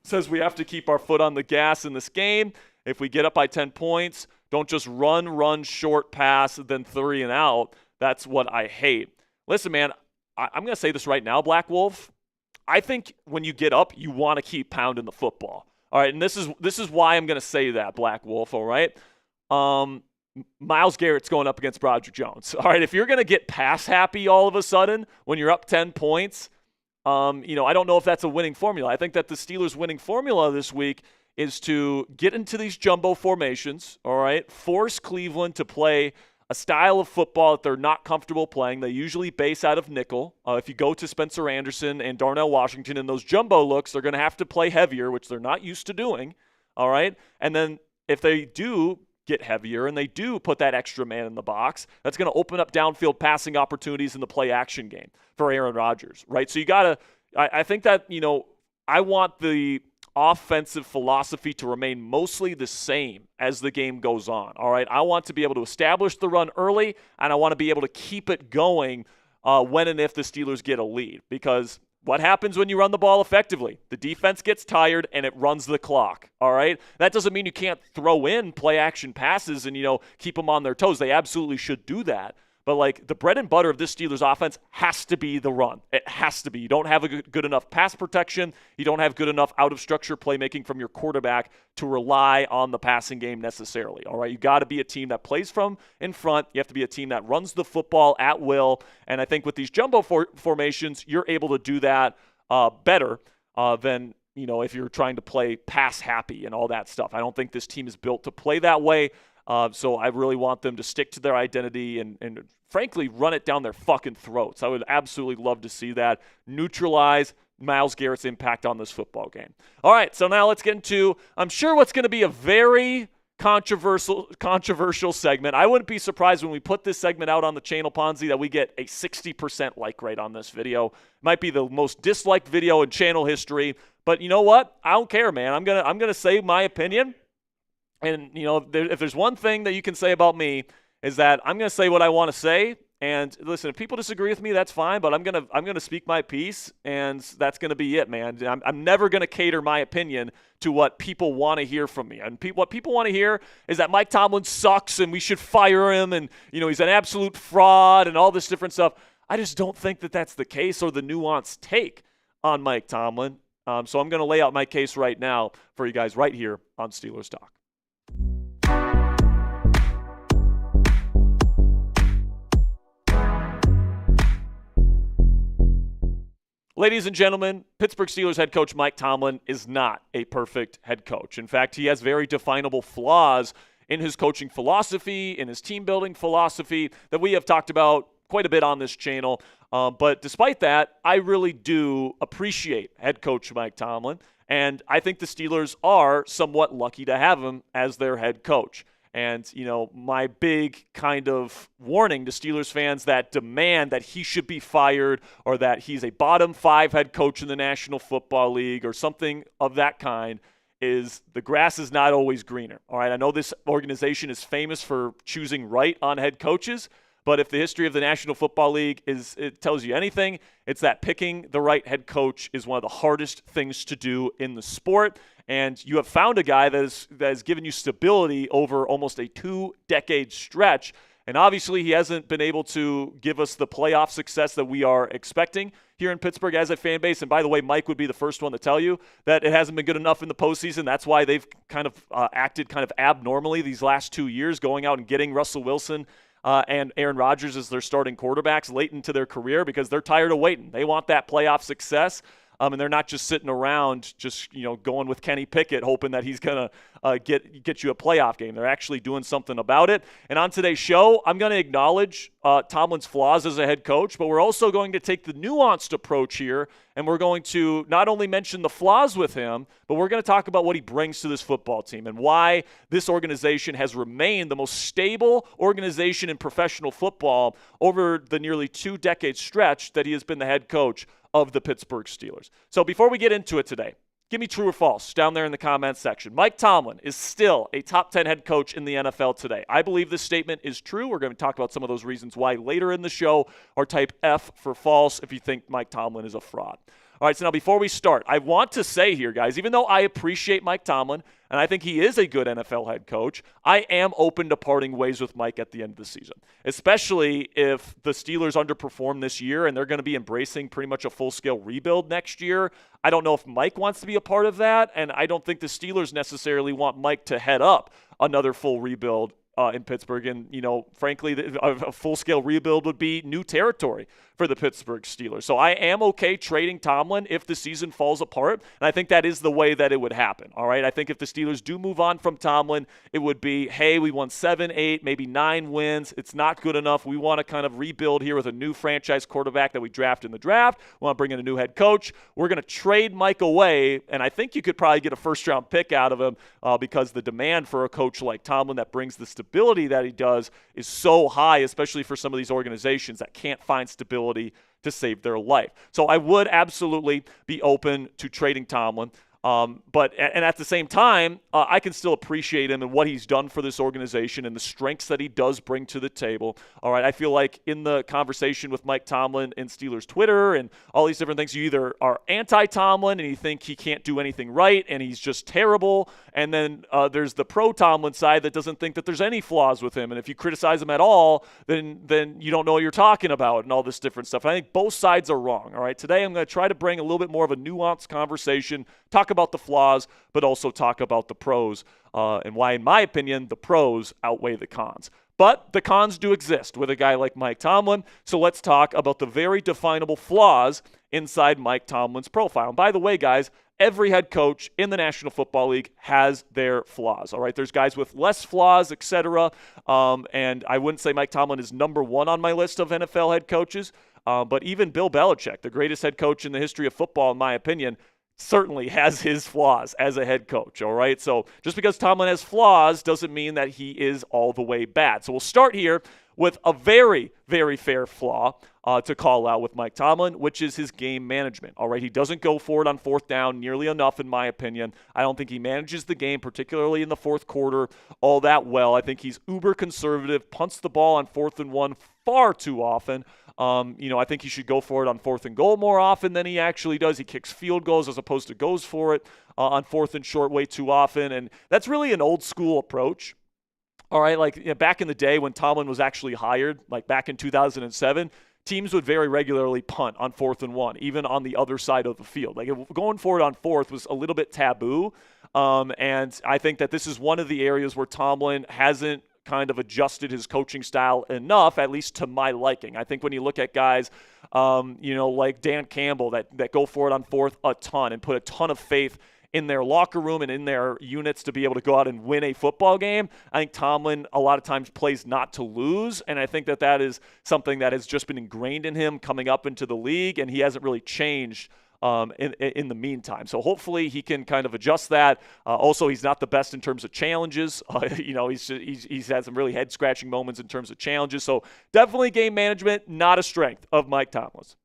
says we have to keep our foot on the gas in this game. If we get up by 10 points, don't just run, short pass, then 3 and out. That's what I hate. Listen, man, I'm going to say this right now, Black Wolf. I think when you get up, you want to keep pounding the football. All right, and this is why I'm going to say that, Black Wolf, all right? Myles Garrett's going up against Broderick Jones. All right, if you're going to get pass happy all of a sudden when you're up 10 points, I don't know if that's a winning formula. I think that the Steelers' winning formula this week is to get into these jumbo formations, all right, force Cleveland to play a style of football that they're not comfortable playing. They usually base out of nickel. If you go to Spencer Anderson and Darnell Washington in those jumbo looks, they're going to have to play heavier, which they're not used to doing, all right? And then if they do get heavier and they do put that extra man in the box, that's going to open up downfield passing opportunities in the play action game for Aaron Rodgers, right? So you got to – I think that, I want the offensive philosophy to remain mostly the same as the game goes on, all right? I want to be able to establish the run early, and I want to be able to keep it going when and if the Steelers get a lead, because what happens when you run the ball effectively? The defense gets tired, and it runs the clock, all right? That doesn't mean you can't throw in play-action passes and, keep them on their toes. They absolutely should do that. But, like, the bread and butter of this Steelers offense has to be the run. It has to be. You don't have a good enough pass protection. You don't have good enough out-of-structure playmaking from your quarterback to rely on the passing game necessarily, all right? You got to be a team that plays from in front. You have to be a team that runs the football at will. And I think with these jumbo formations, you're able to do that better than, if you're trying to play pass happy and all that stuff. I don't think this team is built to play that way. So I really want them to stick to their identity and frankly, run it down their fucking throats. I would absolutely love to see that. Neutralize Myles Garrett's impact on this football game. All right, so now let's get into, I'm sure, what's going to be a very controversial segment. I wouldn't be surprised when we put this segment out on the channel, Ponzi, that we get a 60% like rate on this video. It might be the most disliked video in channel history, but you know what? I don't care, man. I'm gonna say my opinion. And, if there's one thing that you can say about me is that I'm going to say what I want to say. And listen, if people disagree with me, that's fine. But I'm gonna speak my piece, and that's going to be it, man. I'm never going to cater my opinion to what people want to hear from me. And what people want to hear is that Mike Tomlin sucks and we should fire him, and he's an absolute fraud and all this different stuff. I just don't think that that's the case or the nuanced take on Mike Tomlin. So I'm going to lay out my case right now for you guys right here on Steelers Talk. Ladies and gentlemen, Pittsburgh Steelers head coach Mike Tomlin is not a perfect head coach. In fact, he has very definable flaws in his coaching philosophy, in his team-building philosophy that we have talked about quite a bit on this channel. But despite that, I really do appreciate head coach Mike Tomlin, and I think the Steelers are somewhat lucky to have him as their head coach. And, my big kind of warning to Steelers fans that demand that he should be fired or that he's a bottom 5 head coach in the National Football League or something of that kind is the grass is not always greener. All right, I know this organization is famous for choosing right on head coaches, but if the history of the National Football League it tells you anything, it's that picking the right head coach is one of the hardest things to do in the sport. And you have found a guy that has given you stability over almost a 2-decade stretch. And obviously he hasn't been able to give us the playoff success that we are expecting here in Pittsburgh as a fan base. And by the way, Mike would be the first one to tell you that it hasn't been good enough in the postseason. That's why they've kind of acted kind of abnormally these last 2 years, going out and getting Russell Wilson and Aaron Rodgers as their starting quarterbacks late into their career because they're tired of waiting. They want that playoff success. And they're not just sitting around just, going with Kenny Pickett hoping that he's going to get you a playoff game. They're actually doing something about it. And on today's show, I'm going to acknowledge Tomlin's flaws as a head coach, but we're also going to take the nuanced approach here, and we're going to not only mention the flaws with him, but we're going to talk about what he brings to this football team and why this organization has remained the most stable organization in professional football over the nearly 2-decade stretch that he has been the head coach of the Pittsburgh Steelers. So before we get into it today, Give me true or false down there in the comments section. Mike Tomlin is still a top 10 head coach in the NFL today. I believe this statement is true. We're going to talk about some of those reasons why later in the show, or type F for false if you think Mike Tomlin is a fraud. All right, so now before we start, I want to say here, guys, even though I appreciate Mike Tomlin, and I think he is a good NFL head coach, I am open to parting ways with Mike at the end of the season, especially if the Steelers underperform this year and they're going to be embracing pretty much a full-scale rebuild next year. I don't know if Mike wants to be a part of that, and I don't think the Steelers necessarily want Mike to head up another full rebuild in Pittsburgh. And, frankly, a full-scale rebuild would be new territory for the Pittsburgh Steelers. So I am okay trading Tomlin if the season falls apart, and I think that is the way that it would happen, all right? I think if the Steelers do move on from Tomlin, it would be, hey, we won 7, 8, maybe 9 wins. It's not good enough. We want to kind of rebuild here with a new franchise quarterback that we draft in the draft. We want to bring in a new head coach. We're going to trade Mike away, and I think you could probably get a first-round pick out of him because the demand for a coach like Tomlin that brings the stability that he does is so high, especially for some of these organizations that can't find stability to save their life. So I would absolutely be open to trading Tomlin. But at the same time, I can still appreciate him and what he's done for this organization and the strengths that he does bring to the table. All right, I feel like in the conversation with Mike Tomlin and Steelers Twitter and all these different things, you either are anti-Tomlin and you think he can't do anything right and he's just terrible, and then there's the pro-Tomlin side that doesn't think that there's any flaws with him, and if you criticize him at all, then you don't know what you're talking about and all this different stuff. And I think both sides are wrong. All right, today I'm going to try to bring a little bit more of a nuanced conversation, talk about the flaws, but also talk about the pros and why, in my opinion, the pros outweigh the cons. But the cons do exist with a guy like Mike Tomlin, so let's talk about the very definable flaws inside Mike Tomlin's profile. And by the way, guys, every head coach in the National Football League has their flaws, all right? There's guys with less flaws, etc., and I wouldn't say Mike Tomlin is number one on my list of NFL head coaches, but even Bill Belichick, the greatest head coach in the history of football, in my opinion, certainly has his flaws as a head coach, all right? So just because Tomlin has flaws doesn't mean that he is all the way bad. So we'll start here with a very, very fair flaw to call out with Mike Tomlin, which is his game management, all right? He doesn't go for it on fourth down nearly enough, in my opinion. I don't think he manages the game, particularly in the fourth quarter, all that well. I think he's uber conservative, punts the ball on 4th and 1 far too often. I think he should go for it on 4th and goal more often than he actually does. He kicks field goals as opposed to goes for it on 4th and short way too often. And that's really an old school approach. All right, back in the day when Tomlin was actually hired, like back in 2007, teams would very regularly punt on 4th and 1, even on the other side of the field. Like going for it on 4th was a little bit taboo. And I think that this is one of the areas where Tomlin hasn't kind of adjusted his coaching style enough, at least to my liking. I think when you look at guys, like Dan Campbell that go for it on 4th a ton and put a ton of faith in their locker room and in their units to be able to go out and win a football game, I think Tomlin a lot of times plays not to lose, and I think that is something that has just been ingrained in him coming up into the league, and he hasn't really changed in the meantime. So hopefully he can kind of adjust that. Also, he's not the best in terms of challenges. He's had some really head-scratching moments in terms of challenges. So definitely game management, not a strength of Mike Tomlin's.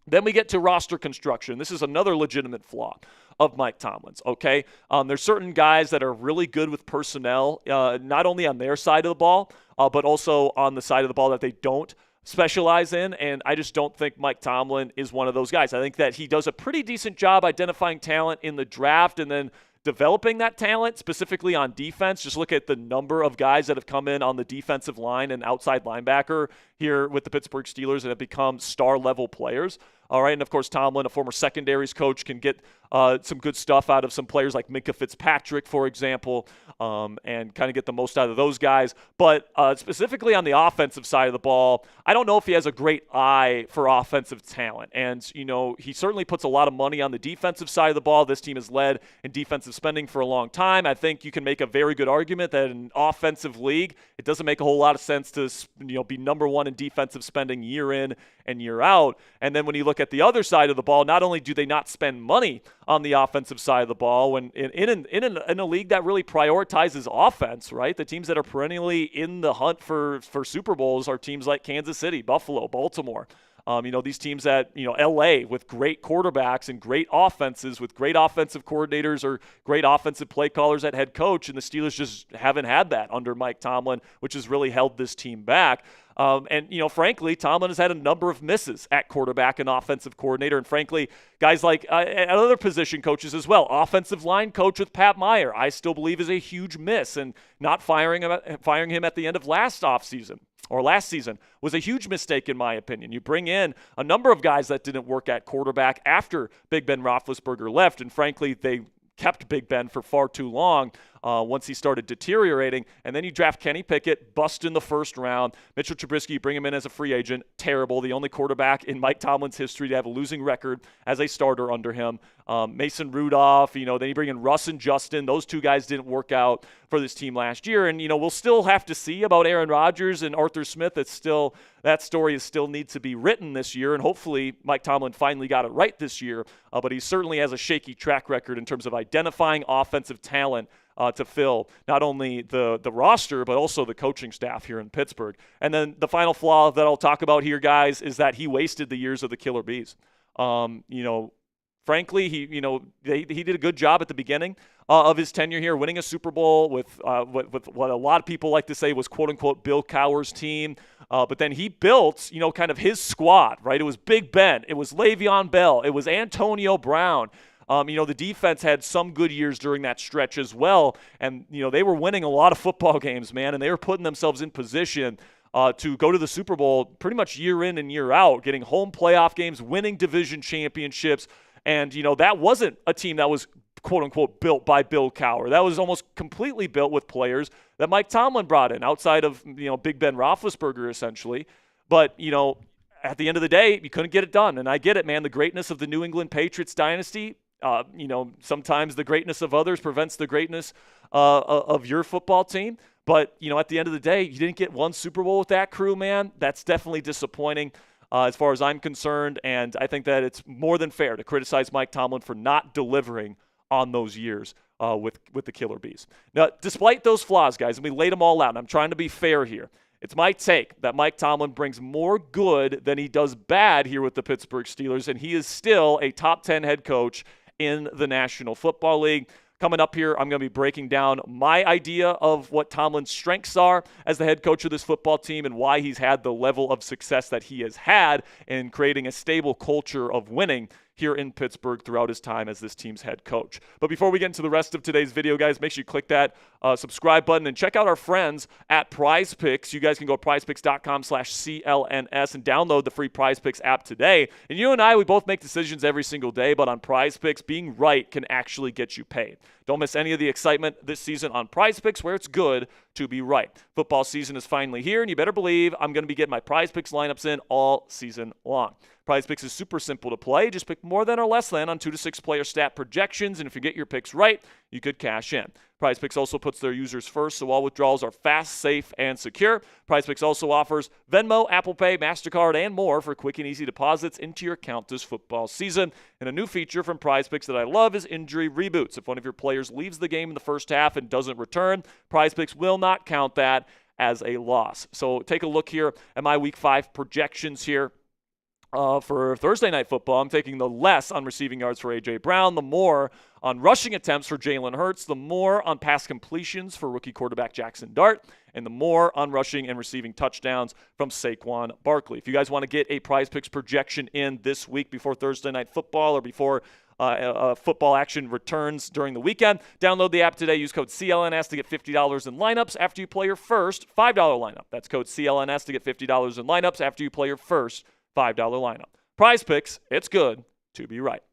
Then we get to roster construction. This is another legitimate flaw of Mike Tomlin's, okay? There's certain guys that are really good with personnel, not only on their side of the ball, but also on the side of the ball that they don't specialize in, and I just don't think Mike Tomlin is one of those guys. I think that he does a pretty decent job identifying talent in the draft and then developing that talent, specifically on defense. Just look at the number of guys that have come in on the defensive line and outside linebacker here with the Pittsburgh Steelers and have become star-level players. All right, and of course, Tomlin, a former secondaries coach, can get some good stuff out of some players like Minka Fitzpatrick, for example, and kind of get the most out of those guys. But specifically on the offensive side of the ball, I don't know if he has a great eye for offensive talent. And, he certainly puts a lot of money on the defensive side of the ball. This team has led in defensive spending for a long time. I think you can make a very good argument that in an offensive league, it doesn't make a whole lot of sense to, be number one in defensive spending year in and year out. And then when you look at the other side of the ball, not only do they not spend money on the offensive side of the ball, when in a league that really prioritizes offense, right? The teams that are perennially in the hunt for Super Bowls are teams like Kansas City, Buffalo, Baltimore. These teams at, LA with great quarterbacks and great offenses with great offensive coordinators or great offensive play callers at head coach, and the Steelers just haven't had that under Mike Tomlin, which has really held this team back. Frankly, Tomlin has had a number of misses at quarterback and offensive coordinator. And frankly, guys like at other position coaches as well. Offensive line coach with Pat Meyer, I still believe is a huge miss. And not firing him at the end of last season was a huge mistake in my opinion. You bring in a number of guys that didn't work at quarterback after Big Ben Roethlisberger left. And frankly, they kept Big Ben for far too long once he started deteriorating. And then you draft Kenny Pickett, bust in the first round. Mitchell Trubisky, you bring him in as a free agent. Terrible. The only quarterback in Mike Tomlin's history to have a losing record as a starter under him. Mason Rudolph, then you bring in Russ and Justin. Those two guys didn't work out for this team last year. And, we'll still have to see about Aaron Rodgers and Arthur Smith. That story still needs to be written this year. And hopefully Mike Tomlin finally got it right this year. But he certainly has a shaky track record in terms of identifying offensive talent to fill not only the roster, but also the coaching staff here in Pittsburgh. And then the final flaw that I'll talk about here, guys, is that he wasted the years of the Killer Bees. Frankly, he did a good job at the beginning of his tenure here, winning a Super Bowl with what a lot of people like to say was "quote-unquote" Bill Cowher's team. But then he built, kind of his squad, right? It was Big Ben, it was Le'Veon Bell, it was Antonio Brown. The defense had some good years during that stretch as well. And, they were winning a lot of football games, man, and they were putting themselves in position to go to the Super Bowl pretty much year in and year out, getting home playoff games, winning division championships. And, that wasn't a team that was, quote-unquote, built by Bill Cowher. That was almost completely built with players that Mike Tomlin brought in outside of, Big Ben Roethlisberger, essentially. But, at the end of the day, you couldn't get it done. And I get it, man. The greatness of the New England Patriots dynasty, sometimes the greatness of others prevents the greatness of your football team. But, at the end of the day, you didn't get one Super Bowl with that crew, man. That's definitely disappointing as far as I'm concerned. And I think that it's more than fair to criticize Mike Tomlin for not delivering on those years with the Killer Bees. Now, despite those flaws, guys, and we laid them all out, and I'm trying to be fair here, it's my take that Mike Tomlin brings more good than he does bad here with the Pittsburgh Steelers, and he is still a top 10 head coach in the National Football League. Coming up here, I'm going to be breaking down my idea of what Tomlin's strengths are as the head coach of this football team and why he's had the level of success that he has had in creating a stable culture of winning here in Pittsburgh throughout his time as this team's head coach. But before we get into the rest of today's video, guys, make sure you click that subscribe button and check out our friends at Prize Picks. You guys can go to prizepicks.com/CLNS and download the free Prize Picks app today. And you and I, we both make decisions every single day, but on Prize Picks, being right can actually get you paid. Don't miss any of the excitement this season on Prize Picks, where it's good to be right. Football season is finally here, and you better believe I'm going to be getting my Prize Picks lineups in all season long. Prize Picks is super simple to play. Just pick more than or less than on 2 to 6 player stat projections, and if you get your picks right, you could cash in. Prize Picks also puts their users first, so all withdrawals are fast, safe, and secure. Prize Picks also offers Venmo, Apple Pay, MasterCard, and more for quick and easy deposits into your account this football season. And a new feature from Prize Picks that I love is injury reboots. If one of your players leaves the game in the first half and doesn't return, Prize Picks will not count that as a loss. So take a look here at my Week 5 projections here. For Thursday Night Football, I'm taking the less on receiving yards for A.J. Brown, the more on rushing attempts for Jalen Hurts, the more on pass completions for rookie quarterback Jackson Dart, and the more on rushing and receiving touchdowns from Saquon Barkley. If you guys want to get a Prize Picks projection in this week before Thursday Night Football or before football action returns during the weekend, download the app today. Use code CLNS to get $50 in lineups after you play your first $5 lineup. That's code CLNS to get $50 in lineups after you play your first $5 lineup. Prize Picks, it's good to be right.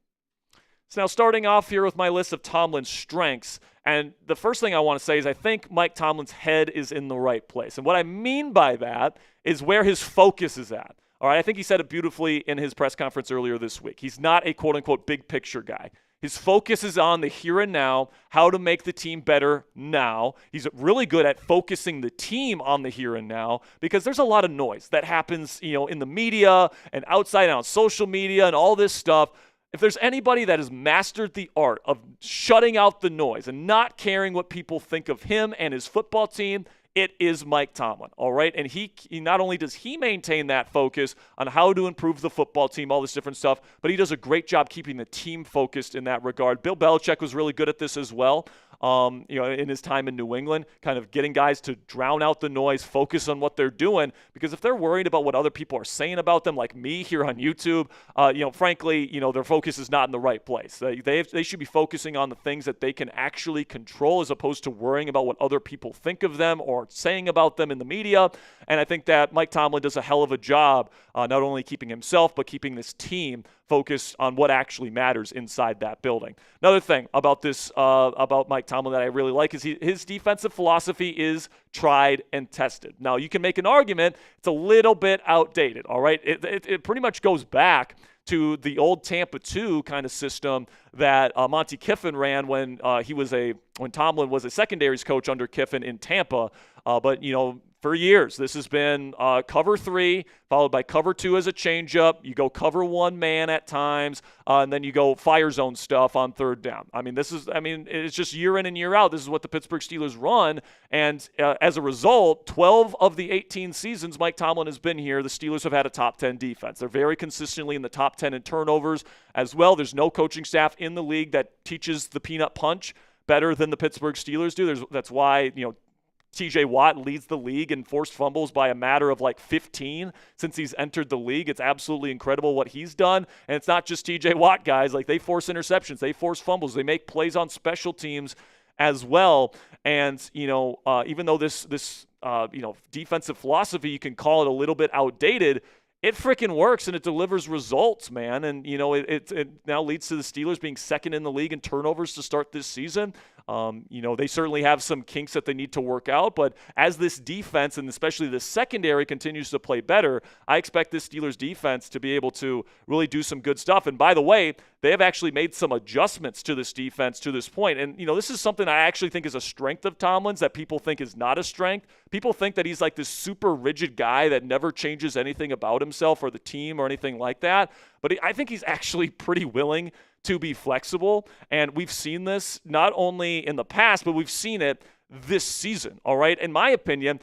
So now starting off here with my list of Tomlin's strengths, and the first thing I want to say is I think Mike Tomlin's head is in the right place. And what I mean by that is where his focus is at. All right, I think he said it beautifully in his press conference earlier this week. He's not a quote-unquote big picture guy. His focus is on the here and now, how to make the team better now. He's really good at focusing the team on the here and now because there's a lot of noise that happens, in the media and outside on social media and all this stuff. If there's anybody that has mastered the art of shutting out the noise and not caring what people think of him and his football team, It is Mike Tomlin, all right? And he not only does he maintain that focus on how to improve the football team, all this different stuff, but he does a great job keeping the team focused in that regard. Bill Belichick was really good at this as well. In his time in New England, kind of getting guys to drown out the noise, focus on what they're doing. Because if they're worried about what other people are saying about them, like me here on YouTube, frankly, their focus is not in the right place. They should be focusing on the things that they can actually control as opposed to worrying about what other people think of them or saying about them in the media. And I think that Mike Tomlin does a hell of a job, not only keeping himself, but keeping this team focused on what actually matters inside that building. Another thing about this, about Mike Tomlin that I really like is his defensive philosophy is tried and tested. Now, you can make an argument it's a little bit outdated, all right? It pretty much goes back to the old Tampa 2 kind of system that Monty Kiffin ran when Tomlin was a secondaries coach under Kiffin in Tampa. But for years, this has been cover 3, followed by cover 2 as a changeup. You go cover 1 man at times, and then you go fire zone stuff on third down. It's just year in and year out. This is what the Pittsburgh Steelers run. And as a result, 12 of the 18 seasons Mike Tomlin has been here, the Steelers have had a top 10 defense. They're very consistently in the top 10 in turnovers as well. There's no coaching staff in the league that teaches the peanut punch better than the Pittsburgh Steelers do. That's why, TJ Watt leads the league in forced fumbles by a matter of 15 since he's entered the league. It's absolutely incredible what he's done. And it's not just TJ Watt, guys. They force interceptions. They force fumbles. They make plays on special teams as well. And, even though this defensive philosophy, you can call it a little bit outdated, it freaking works and it delivers results, man. And, it now leads to the Steelers being second in the league in turnovers to start this season. They certainly have some kinks that they need to work out, but as this defense and especially the secondary continues to play better, I expect this Steelers defense to be able to really do some good stuff. And by the way, they have actually made some adjustments to this defense to this point. And, this is something I actually think is a strength of Tomlin's that people think is not a strength. People think that he's like this super rigid guy that never changes anything about himself or the team or anything like that. But I think he's actually pretty willing to be flexible. And we've seen this not only in the past, but we've seen it this season, all right? In my opinion,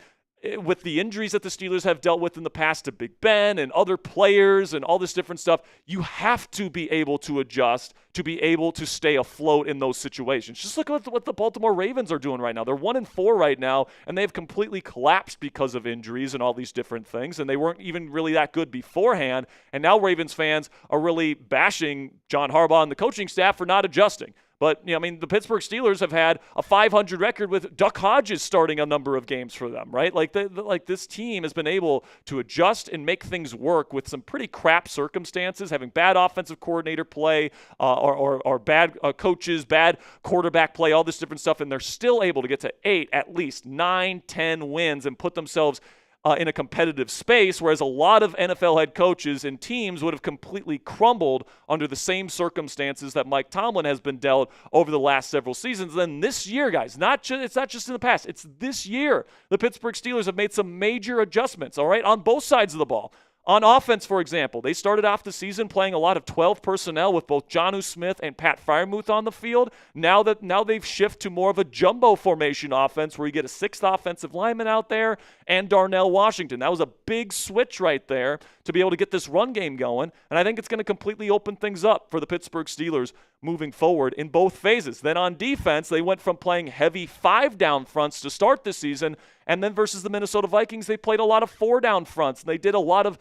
with the injuries that the Steelers have dealt with in the past to Big Ben and other players and all this different stuff, you have to be able to adjust to be able to stay afloat in those situations. Just look at what the Baltimore Ravens are doing right now. They're 1-4 right now, and they've completely collapsed because of injuries and all these different things, and they weren't even really that good beforehand. And now Ravens fans are really bashing John Harbaugh and the coaching staff for not adjusting. But, the Pittsburgh Steelers have had a 500 record with Duck Hodges starting a number of games for them, right? This team has been able to adjust and make things work with some pretty crap circumstances, having bad offensive coordinator play or bad coaches, bad quarterback play, all this different stuff, and they're still able to get to 8, at least 9, 10 wins and put themselves in a competitive space, whereas a lot of NFL head coaches and teams would have completely crumbled under the same circumstances that Mike Tomlin has been dealt over the last several seasons. Then this year, guys, it's not just in the past, it's this year. The Pittsburgh Steelers have made some major adjustments, all right, on both sides of the ball. On offense, for example, they started off the season playing a lot of 12 personnel with both Jonnu Smith and Pat Freiermuth on the field. Now they've shifted to more of a jumbo formation offense where you get a 6th offensive lineman out there and Darnell Washington. That was a big switch right there to be able to get this run game going, and I think it's going to completely open things up for the Pittsburgh Steelers moving forward in both phases. Then on defense, they went from playing heavy 5-down fronts to start this season, and then versus the Minnesota Vikings, they played a lot of 4-down fronts, and they did a lot of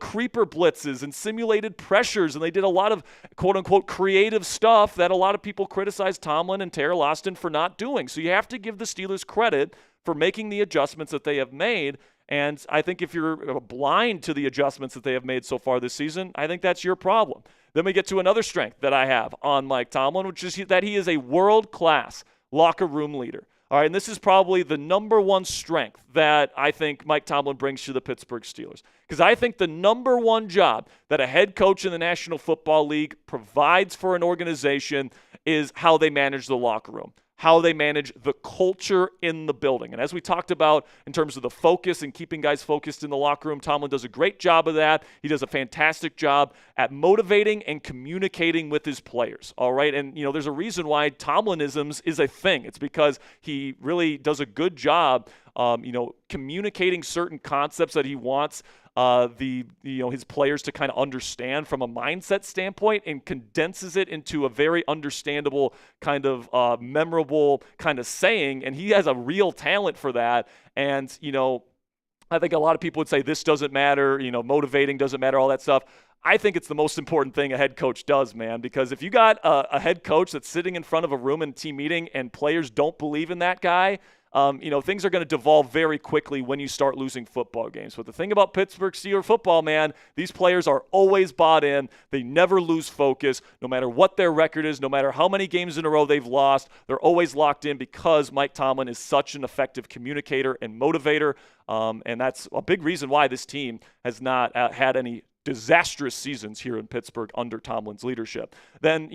creeper blitzes and simulated pressures, and they did a lot of quote-unquote creative stuff that a lot of people criticize Tomlin and Terrell Austin for not doing. So you have to give the Steelers credit for making the adjustments that they have made. And I think if you're blind to the adjustments that they have made so far this season, I think that's your problem. Then we get to another strength that I have on Mike Tomlin, which is that he is a world-class locker room leader. All right, and this is probably the number one strength that I think Mike Tomlin brings to the Pittsburgh Steelers. Because I think the number one job that a head coach in the National Football League provides for an organization is how they manage the locker room, how they manage the culture in the building. And as we talked about in terms of the focus and keeping guys focused in the locker room, Tomlin does a great job of that. He does a fantastic job at motivating and communicating with his players, all right? And, there's a reason why Tomlinisms is a thing. It's because he really does a good job communicating certain concepts that he wants his players to kind of understand from a mindset standpoint, and condenses it into a very understandable kind of memorable kind of saying. And he has a real talent for that. And, I think a lot of people would say this doesn't matter, motivating doesn't matter, all that stuff. I think it's the most important thing a head coach does, man, because if you got a head coach that's sitting in front of a room in a team meeting and players don't believe in that guy, things are going to devolve very quickly when you start losing football games. But the thing about Pittsburgh Steelers football, man, these players are always bought in. They never lose focus, no matter what their record is, no matter how many games in a row they've lost. They're always locked in because Mike Tomlin is such an effective communicator and motivator. And that's a big reason why this team has not had any disastrous seasons here in Pittsburgh under Tomlin's leadership. Then,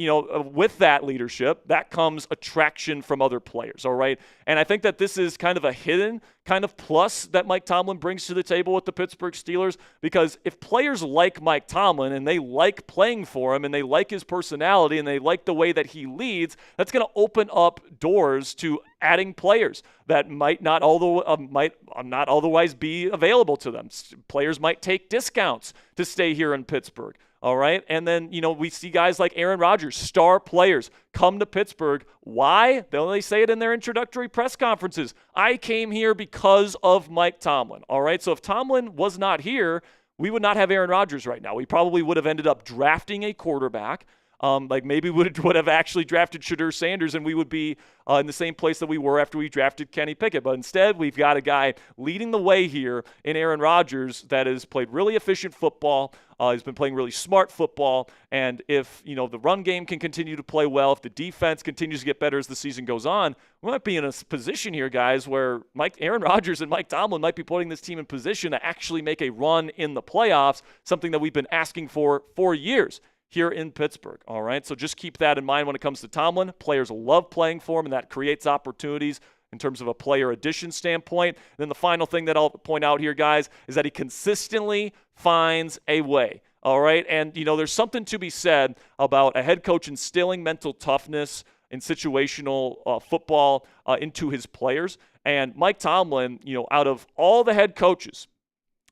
with that leadership, that comes attraction from other players, all right? And I think that this is kind of a hidden kind of plus that Mike Tomlin brings to the table with the Pittsburgh Steelers, because if players like Mike Tomlin and they like playing for him and they like his personality and they like the way that he leads, that's going to open up doors to adding players that might not otherwise be available to them. Players might take discounts to stay here in Pittsburgh. All right. And then, we see guys like Aaron Rodgers, star players, come to Pittsburgh. Why? They say it in their introductory press conferences. I came here because of Mike Tomlin. All right. So if Tomlin was not here, we would not have Aaron Rodgers right now. We probably would have ended up drafting a quarterback. Maybe would have actually drafted Shadur Sanders, and we would be in the same place that we were after we drafted Kenny Pickett. But instead, we've got a guy leading the way here in Aaron Rodgers that has played really efficient football. He's been playing really smart football. And if, the run game can continue to play well, if the defense continues to get better as the season goes on, we might be in a position here, guys, where Aaron Rodgers and Mike Tomlin might be putting this team in position to actually make a run in the playoffs, something that we've been asking for years here in Pittsburgh, all right? So just keep that in mind when it comes to Tomlin. Players love playing for him, and that creates opportunities in terms of a player addition standpoint. And then the final thing that I'll point out here, guys, is that he consistently finds a way, all right? And, there's something to be said about a head coach instilling mental toughness and situational football into his players. And Mike Tomlin, out of all the head coaches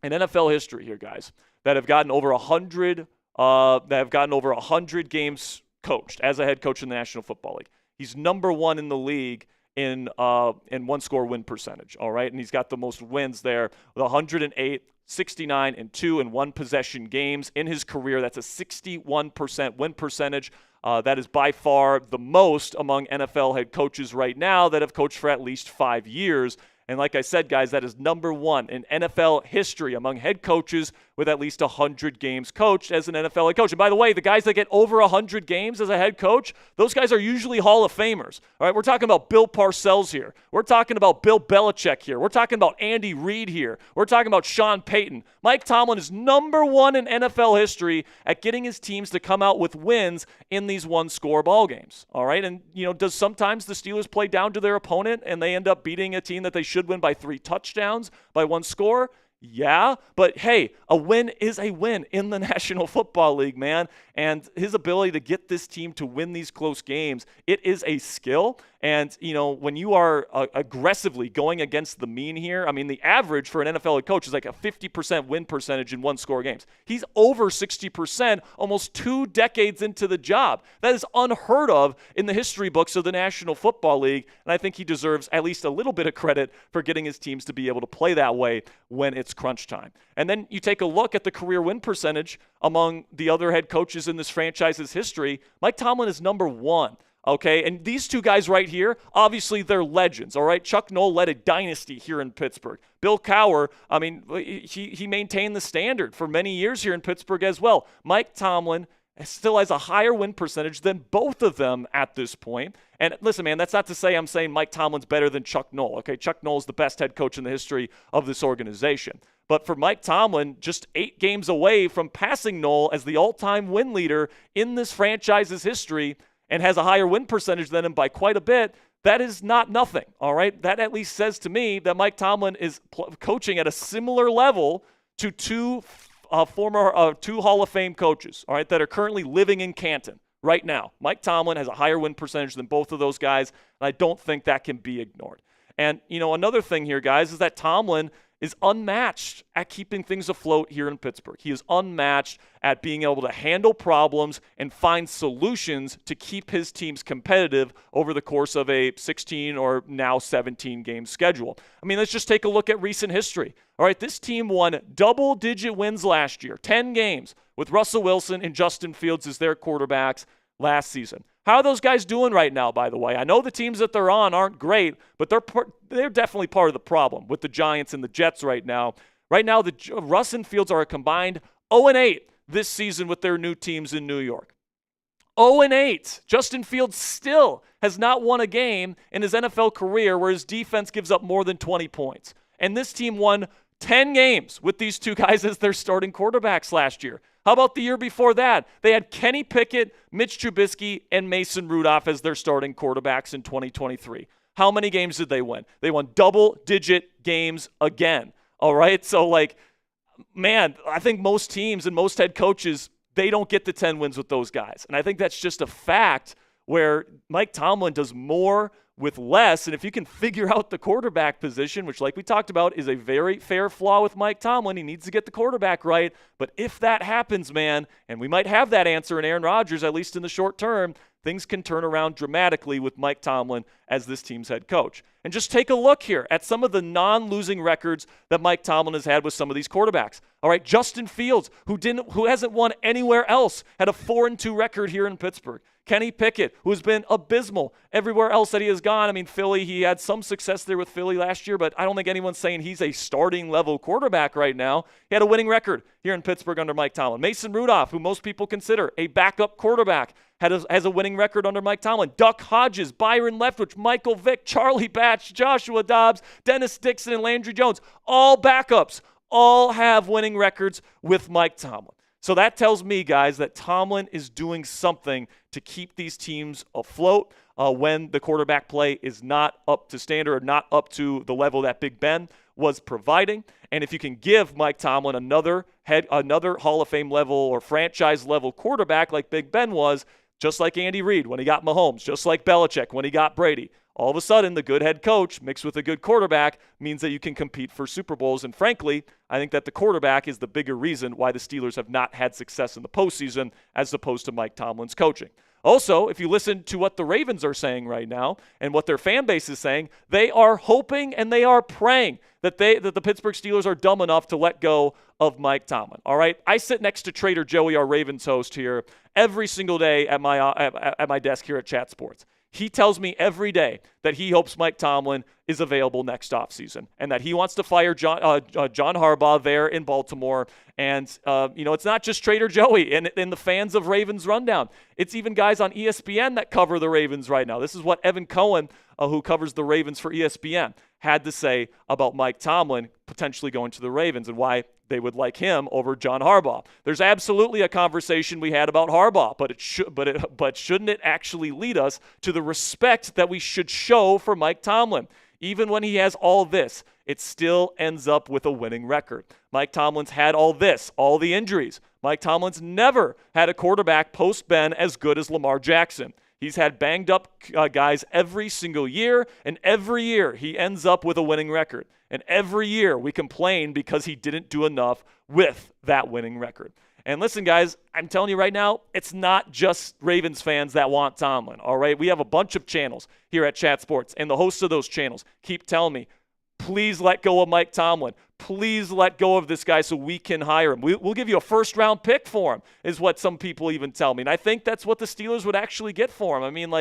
in NFL history here, guys, that have gotten over 100 games coached as a head coach in the National Football League. He's number one in the league in one-score win percentage, all right? And he's got the most wins there with 108, 69, and 2 in one-possession games in his career. That's a 61% win percentage. That is by far the most among NFL head coaches right now that have coached for at least 5 years. And like I said, guys, that is number one in NFL history among head coaches with at least 100 games coached as an NFL head coach. And by the way, the guys that get over 100 games as a head coach, those guys are usually Hall of Famers. All right, we're talking about Bill Parcells here. We're talking about Bill Belichick here. We're talking about Andy Reid here. We're talking about Sean Payton. Mike Tomlin is number one in NFL history at getting his teams to come out with wins in these one-score ball games. All right, and does sometimes the Steelers play down to their opponent and they end up beating a team that they should win by 3 touchdowns by 1 score? Yeah, but hey, a win is a win in the National Football League, man. And his ability to get this team to win these close games, it is a skill. And, when you are aggressively going against the mean here, I mean, the average for an NFL head coach is like a 50% win percentage in one-score games. He's over 60% almost 2 decades into the job. That is unheard of in the history books of the National Football League, and I think he deserves at least a little bit of credit for getting his teams to be able to play that way when it's crunch time. And then you take a look at the career win percentage among the other head coaches in this franchise's history. Mike Tomlin is number one. Okay, and these two guys right here, obviously they're legends, all right? Chuck Noll led a dynasty here in Pittsburgh. Bill Cowher, I mean, he maintained the standard for many years here in Pittsburgh as well. Mike Tomlin still has a higher win percentage than both of them at this point. And listen, man, that's not to say I'm saying Mike Tomlin's better than Chuck Noll, okay? Chuck Noll is the best head coach in the history of this organization. But for Mike Tomlin, just 8 games away from passing Noll as the all-time win leader in this franchise's history, and has a higher win percentage than him by quite a bit, that is not nothing, all right? That at least says to me that Mike Tomlin is coaching at a similar level to two Hall of Fame coaches, all right, that are currently living in Canton right now. Mike Tomlin has a higher win percentage than both of those guys, and I don't think that can be ignored. And, another thing here, guys, is that Tomlin is unmatched at keeping things afloat here in Pittsburgh. He is unmatched at being able to handle problems and find solutions to keep his teams competitive over the course of a 16 or now 17 game schedule. I mean, let's just take a look at recent history. All right, this team won double-digit wins last year, 10 games, with Russell Wilson and Justin Fields as their quarterbacks last season. How are those guys doing right now, by the way? I know the teams that they're on aren't great, but they're definitely part of the problem with the Giants and the Jets right now. Right now, Russ and Fields are a combined 0-8 this season with their new teams in New York. 0-8. Justin Fields still has not won a game in his NFL career where his defense gives up more than 20 points. And this team won 10 games with these two guys as their starting quarterbacks last year. How about the year before that? They had Kenny Pickett, Mitch Trubisky, and Mason Rudolph as their starting quarterbacks in 2023. How many games did they win? They won double-digit games again. All right? So, man, I think most teams and most head coaches, they don't get the 10 wins with those guys. And I think that's just a fact where Mike Tomlin does more with less. And if you can figure out the quarterback position, which like we talked about is a very fair flaw with Mike Tomlin, he needs to get the quarterback right. But if that happens, man, and we might have that answer in Aaron Rodgers, at least in the short term, things can turn around dramatically with Mike Tomlin as this team's head coach. And just take a look here at some of the non-losing records that Mike Tomlin has had with some of these quarterbacks. All right, Justin Fields, who hasn't won anywhere else, had a 4-2 record here in Pittsburgh. Kenny Pickett, who has been abysmal everywhere else that he has gone. I mean, Philly, he had some success there with Philly last year, but I don't think anyone's saying he's a starting level quarterback right now. He had a winning record here in Pittsburgh under Mike Tomlin. Mason Rudolph, who most people consider a backup quarterback, has a winning record under Mike Tomlin. Duck Hodges, Byron Leftwich, Michael Vick, Charlie Batch, Joshua Dobbs, Dennis Dixon, and Landry Jones, all backups, all have winning records with Mike Tomlin. So that tells me, guys, that Tomlin is doing something to keep these teams afloat when the quarterback play is not up to standard or not up to the level that Big Ben was providing. And if you can give Mike Tomlin another Hall of Fame level or franchise level quarterback like Big Ben was, just like Andy Reid when he got Mahomes, just like Belichick when he got Brady, all of a sudden the good head coach mixed with a good quarterback means that you can compete for Super Bowls. And frankly, I think that the quarterback is the bigger reason why the Steelers have not had success in the postseason as opposed to Mike Tomlin's coaching. Also, if you listen to what the Ravens are saying right now and what their fan base is saying, they are hoping and they are praying that the Pittsburgh Steelers are dumb enough to let go of Mike Tomlin. All right, I sit next to Trader Joey, our Ravens host here, every single day at my desk here at Chat Sports. He tells me every day that he hopes Mike Tomlin is available next offseason and that he wants to fire John Harbaugh there in Baltimore. And, it's not just Trader Joey and the fans of Ravens Rundown. It's even guys on ESPN that cover the Ravens right now. This is what Evan Cohen, who covers the Ravens for ESPN, had to say about Mike Tomlin potentially going to the Ravens and why they would like him over John Harbaugh. There's absolutely a conversation we had about Harbaugh, but shouldn't it actually lead us to the respect that we should show for Mike Tomlin? Even when he has all this, it still ends up with a winning record. Mike Tomlin's had all this, all the injuries. Mike Tomlin's never had a quarterback post-Ben as good as Lamar Jackson. He's had banged up guys every single year, and every year he ends up with a winning record. And every year we complain because he didn't do enough with that winning record. And listen, guys, I'm telling you right now, it's not just Ravens fans that want Tomlin, all right? We have a bunch of channels here at Chat Sports, and the hosts of those channels keep telling me, please let go of Mike Tomlin. Please let go of this guy so we can hire him. We'll give you a first-round pick for him, is what some people even tell me. And I think that's what the Steelers would actually get for him. I mean,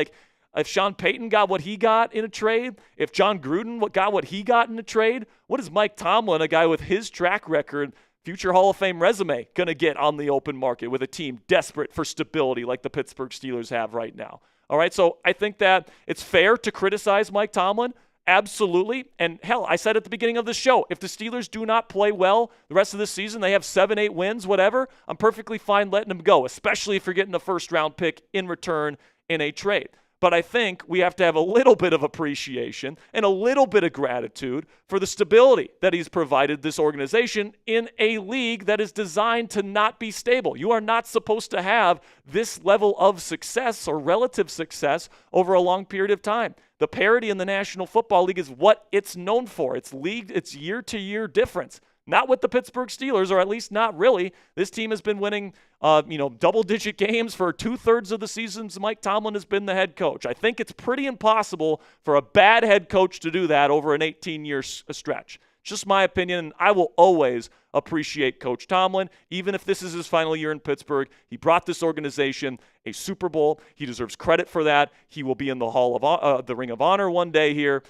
if Sean Payton got what he got in a trade, if John Gruden got what he got in a trade, what is Mike Tomlin, a guy with his track record, future Hall of Fame resume, going to get on the open market with a team desperate for stability like the Pittsburgh Steelers have right now? All right, so I think that it's fair to criticize Mike Tomlin. Absolutely. And hell, I said at the beginning of the show, if the Steelers do not play well the rest of this season, they have 7-8 wins, whatever, I'm perfectly fine letting them go, especially if you're getting a first-round pick in return in a trade. But I think we have to have a little bit of appreciation and a little bit of gratitude for the stability that he's provided this organization in a league that is designed to not be stable. You are not supposed to have this level of success or relative success over a long period of time. The parity in the National Football League is what it's known for. It's year-to-year difference. Not with the Pittsburgh Steelers, or at least not really. This team has been winning, double-digit games for 2/3 of the seasons Mike Tomlin has been the head coach. I think it's pretty impossible for a bad head coach to do that over an 18-year stretch. Just my opinion. I will always appreciate Coach Tomlin, even if this is his final year in Pittsburgh. He brought this organization a Super Bowl. He deserves credit for that. He will be in the Ring of Honor one day here.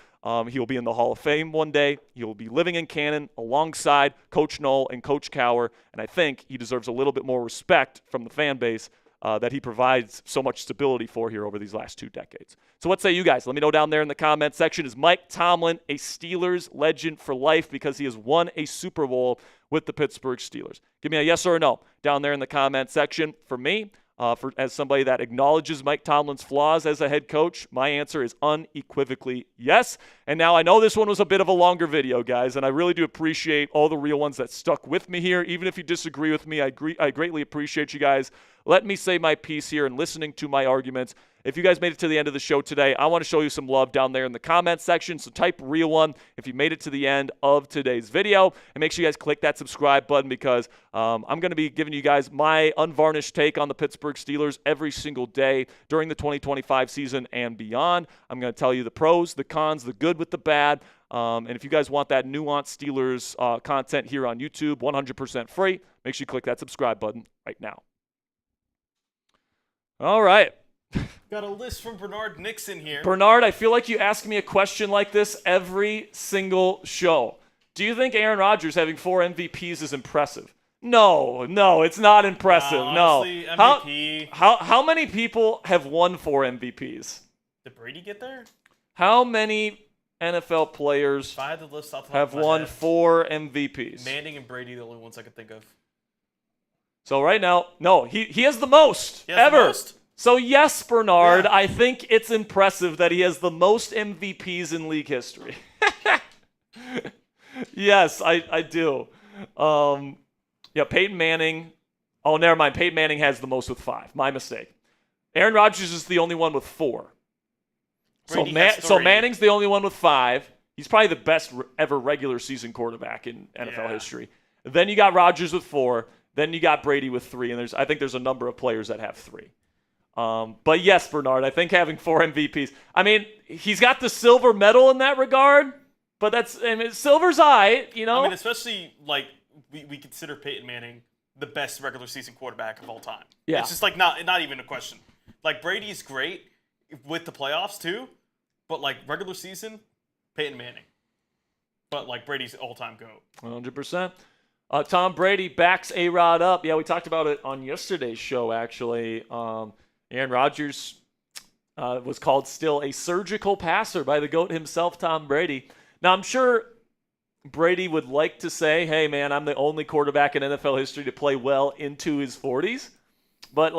He will be in the Hall of Fame one day. He will be living in canon alongside Coach Knoll and Coach Cowher, and I think he deserves a little bit more respect from the fan base that he provides so much stability for here over these last 2 decades. So what say you guys? Let me know down there in the comment section. Is Mike Tomlin a Steelers legend for life because he has won a Super Bowl with the Pittsburgh Steelers? Give me a yes or a no down there in the comment section. For me, as somebody that acknowledges Mike Tomlin's flaws as a head coach, my answer is unequivocally yes. And now I know this one was a bit of a longer video, guys, and I really do appreciate all the real ones that stuck with me here. Even if you disagree with me, I greatly appreciate you guys. Let me say my piece here and listening to my arguments. If you guys made it to the end of the show today, I want to show you some love down there in the comment section. So type real one if you made it to the end of today's video. And make sure you guys click that subscribe button because I'm going to be giving you guys my unvarnished take on the Pittsburgh Steelers every single day during the 2025 season and beyond. I'm going to tell you the pros, the cons, the good with the bad. And if you guys want that nuanced Steelers content here on YouTube, 100% free, make sure you click that subscribe button right now. All right. Got a list from Bernard Nixon here. Bernard, I feel like you ask me a question like this every single show. Do you think Aaron Rodgers having 4 MVPs is impressive? No, it's not impressive. Honestly, no. MVP. How many people have won 4 MVPs? Did Brady get there? How many NFL players If I had the list off the top have of my won head, 4 MVPs? Manning and Brady, the only ones I could think of. So right now, no, he has the most ever. The most? So yes, Bernard, Yeah. I think it's impressive that he has the most MVPs in league history. Yes, I do. Peyton Manning. Oh, never mind. Peyton Manning has the most with 5. My mistake. Aaron Rodgers is the only one with 4. So Manning's the only one with 5. He's probably the best ever regular season quarterback in NFL history. Then you got Rodgers with 4. Then you got Brady with 3. And I think there's a number of players that have 3. But yes, Bernard, I think having 4 MVPs. I mean, he's got the silver medal in that regard, but silver's eye, you know? I mean, especially, we consider Peyton Manning the best regular season quarterback of all time. Yeah. It's just, not even a question. Brady's great with the playoffs, too, but, regular season, Peyton Manning. But, Brady's all-time GOAT. 100%. Tom Brady backs A-Rod up. Yeah, we talked about it on yesterday's show, actually. Aaron Rodgers was called still a surgical passer by the GOAT himself, Tom Brady. Now, I'm sure Brady would like to say, hey, man, I'm the only quarterback in NFL history to play well into his 40s. But,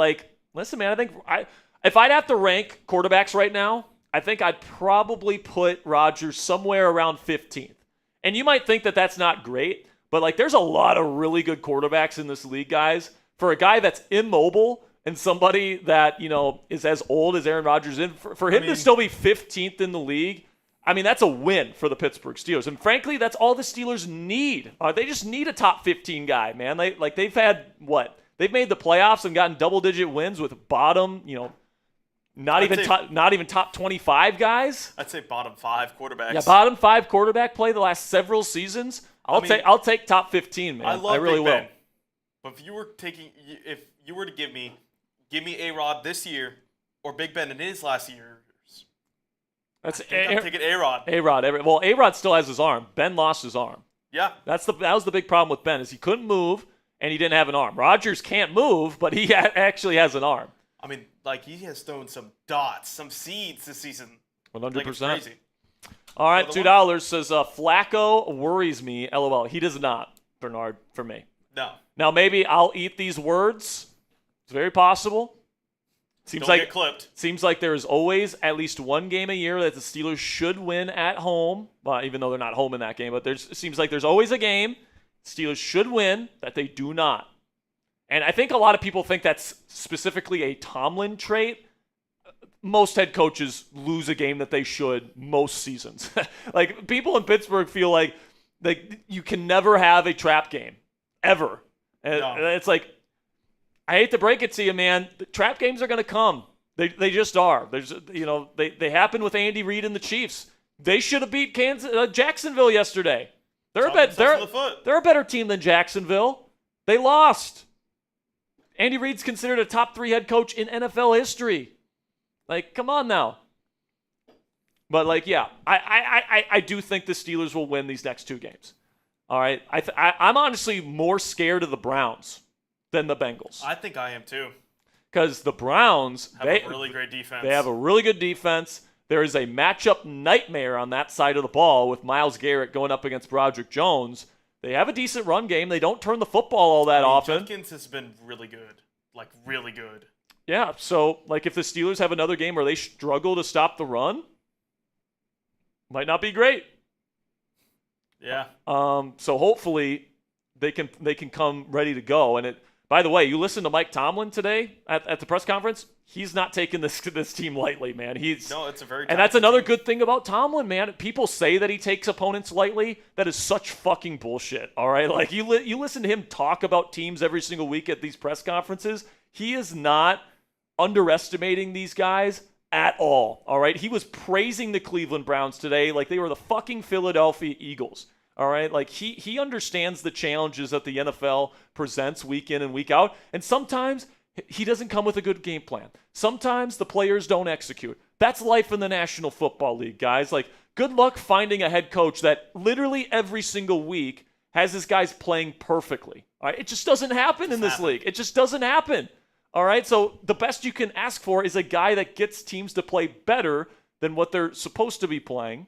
listen, man, I think if I'd have to rank quarterbacks right now, I think I'd probably put Rodgers somewhere around 15th. And you might think that that's not great, but, there's a lot of really good quarterbacks in this league, guys. For a guy that's immobile and somebody that, is as old as Aaron Rodgers is, for him to still be 15th in the league, I mean, that's a win for the Pittsburgh Steelers. And frankly, that's all the Steelers need. They just need a top 15 guy, man. They've had, They've made the playoffs and gotten double-digit wins with bottom, not even top 25 guys. I'd say bottom 5 quarterbacks. Yeah, bottom 5 quarterback play the last several seasons. I'll take top 15, man. I really will. But if you were to give me A-Rod this year or Big Ben in his last years, I'm taking A-Rod. A-Rod still has his arm. Ben lost his arm. Yeah. That was the big problem with Ben is he couldn't move and he didn't have an arm. Rodgers can't move, but he actually has an arm. I mean, he has thrown some dots, some seeds this season. 100%. It's crazy. All right, $2 says Flacco worries me. LOL. He does not, Bernard, for me. No. Now maybe I'll eat these words. It's very possible. Get clipped. Seems like there is always at least one game a year that the Steelers should win at home. Well, even though they're not home in that game, but it seems like there's always a game Steelers should win that they do not. And I think a lot of people think that's specifically a Tomlin trait. Most head coaches lose a game that they should most seasons. Like, people in Pittsburgh feel like you can never have a trap game, ever. And it's like, I hate to break it to you, man. The trap games are going to come. They just are. They happen with Andy Reid and the Chiefs. They should have beat Jacksonville yesterday. They're a better team than Jacksonville. They lost. Andy Reid's considered a top 3 head coach in NFL history. Like, come on now. But, like, yeah, I do think the Steelers will win these next 2 games. All right? I'm honestly more scared of the Browns than the Bengals. I think I am too. Because the Browns have a really great defense. They have a really good defense. There is a matchup nightmare on that side of the ball with Myles Garrett going up against Broderick Jones. They have a decent run game. They don't turn the football all that often. Judkins has been really good. Like, really good. Yeah, so, like, if the Steelers have another game where they struggle to stop the run, might not be great. Yeah. So hopefully they can come ready to go. And by the way, you listen to Mike Tomlin today at the press conference. He's not taking this team lightly, man. It's a very and that's another good thing about Tomlin, man. People say that he takes opponents lightly. That is such fucking bullshit. All right, like you listen to him talk about teams every single week at these press conferences. He is not underestimating these guys at all. All right, he was praising the Cleveland Browns today like they were the fucking Philadelphia Eagles. All right, like he understands the challenges that the NFL presents week in and week out, and sometimes he doesn't come with a good game plan. Sometimes the players don't execute. That's life in the National Football League, guys. Like, good luck finding a head coach that literally every single week has his guys playing perfectly. All right, it just doesn't happen in this league. It just doesn't happen. All right, so the best you can ask for is a guy that gets teams to play better than what they're supposed to be playing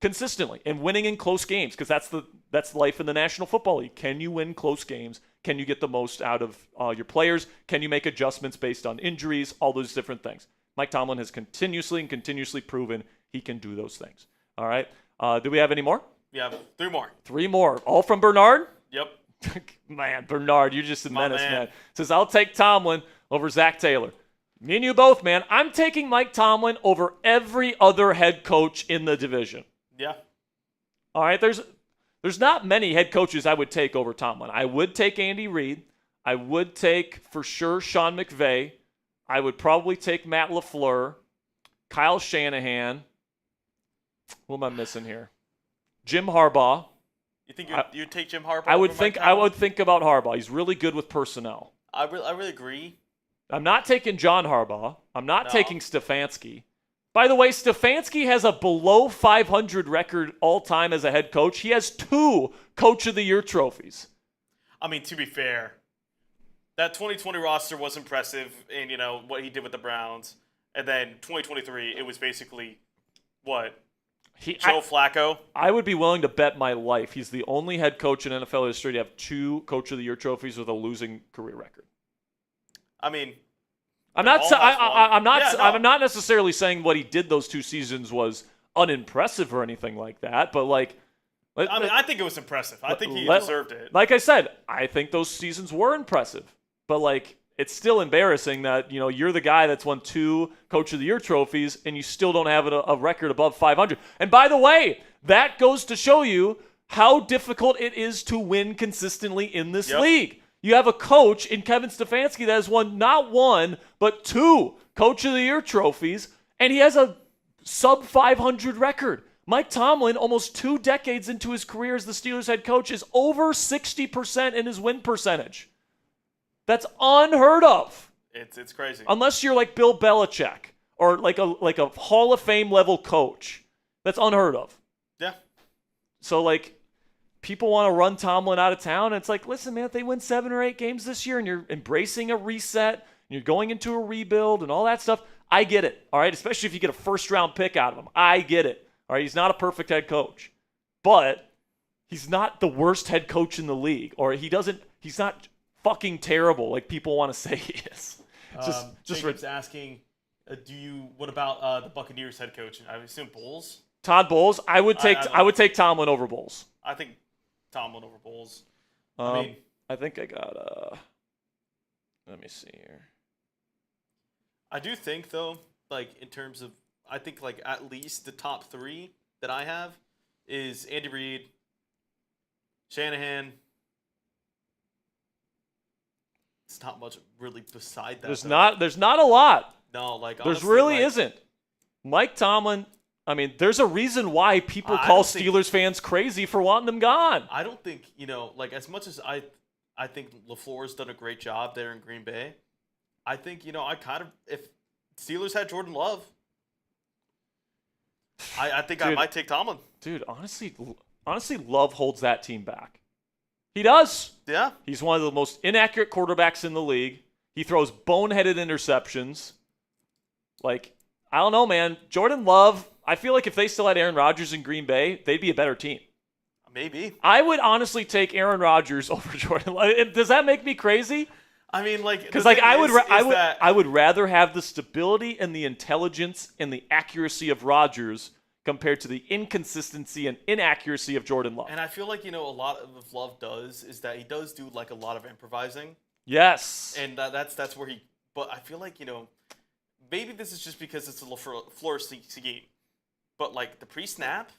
consistently and winning in close games, because that's life in the National Football League. Can you win close games? Can you get the most out of your players? Can you make adjustments based on injuries? All those different things. Mike Tomlin has continuously proven he can do those things. All right. Do we have any more? Yeah, 3 more. 3 more. All from Bernard? Yep. Man, Bernard, you're just a menace, man. Says, I'll take Tomlin over Zach Taylor. Me and you both, man. I'm taking Mike Tomlin over every other head coach in the division. Yeah. All right, there's not many head coaches I would take over Tomlin. I would take Andy Reid. I would take, for sure, Sean McVay. I would probably take Matt LaFleur, Kyle Shanahan. Who am I missing here? Jim Harbaugh. You think you'd take Jim Harbaugh? I would think about Harbaugh. He's really good with personnel. I really agree. I'm not taking John Harbaugh. I'm not taking Stefanski. By the way, Stefanski has a below 500 record all-time as a head coach. He has 2 Coach of the Year trophies. I mean, to be fair, that 2020 roster was impressive in, what he did with the Browns. And then 2023, it was basically, what? Joe Flacco? I would be willing to bet my life he's the only head coach in NFL history to have 2 Coach of the Year trophies with a losing career record. I mean, I'm not necessarily saying what he did those 2 seasons was unimpressive or anything like that, but I think it was impressive. I think he deserved it. Like I said, I think those seasons were impressive, but it's still embarrassing that you're the guy that's won 2 Coach of the Year trophies and you still don't have a record above 500. And by the way, that goes to show you how difficult it is to win consistently in this league. You have a coach in Kevin Stefanski that has won not 1, but 2 Coach of the Year trophies, and he has a sub 500 record. Mike Tomlin, almost 2 decades into his career as the Steelers head coach, is over 60% in his win percentage. That's unheard of. It's crazy. Unless you're like Bill Belichick or like a Hall of Fame level coach. That's unheard of. Yeah. So people want to run Tomlin out of town. And it's like, listen, man, if they win 7 or 8 games this year and you're embracing a reset and you're going into a rebuild and all that stuff, I get it. All right. Especially if you get a 1st-round pick out of him. I get it. All right. He's not a perfect head coach, but he's not the worst head coach in the league, or he's not fucking terrible like people want to say he is. Jacob's asking, what about the Buccaneers head coach? I assume Bowles. Todd Bowles. I would take Tomlin over Bowles. I think Tomlin over Bowles. I think I got let me see here. I do think though, like in terms of, I think like at least the top 3 that I have is Andy Reid, Shanahan. It's not much really beside that. There's not a lot. No, like honestly, there really isn't. Mike Tomlin. I mean, there's a reason why people call Steelers fans crazy for wanting them gone. I don't think, like as much as I think LaFleur's done a great job there in Green Bay. I think, if Steelers had Jordan Love, I think I might take Tomlin. Dude, honestly, Love holds that team back. He does. Yeah. He's one of the most inaccurate quarterbacks in the league. He throws boneheaded interceptions. Like, I don't know, man. Jordan Love, I feel like if they still had Aaron Rodgers in Green Bay, they'd be a better team. Maybe. I would honestly take Aaron Rodgers over Jordan Love. Does that make me crazy? I mean, like, because like I would rather have the stability and the intelligence and the accuracy of Rodgers compared to the inconsistency and inaccuracy of Jordan Love. And I feel like, a lot of Love does is that he does do like a lot of improvising. Yes. And that's where but I feel like, maybe this is just because it's a LaFleur scheme. But like the pre-snap,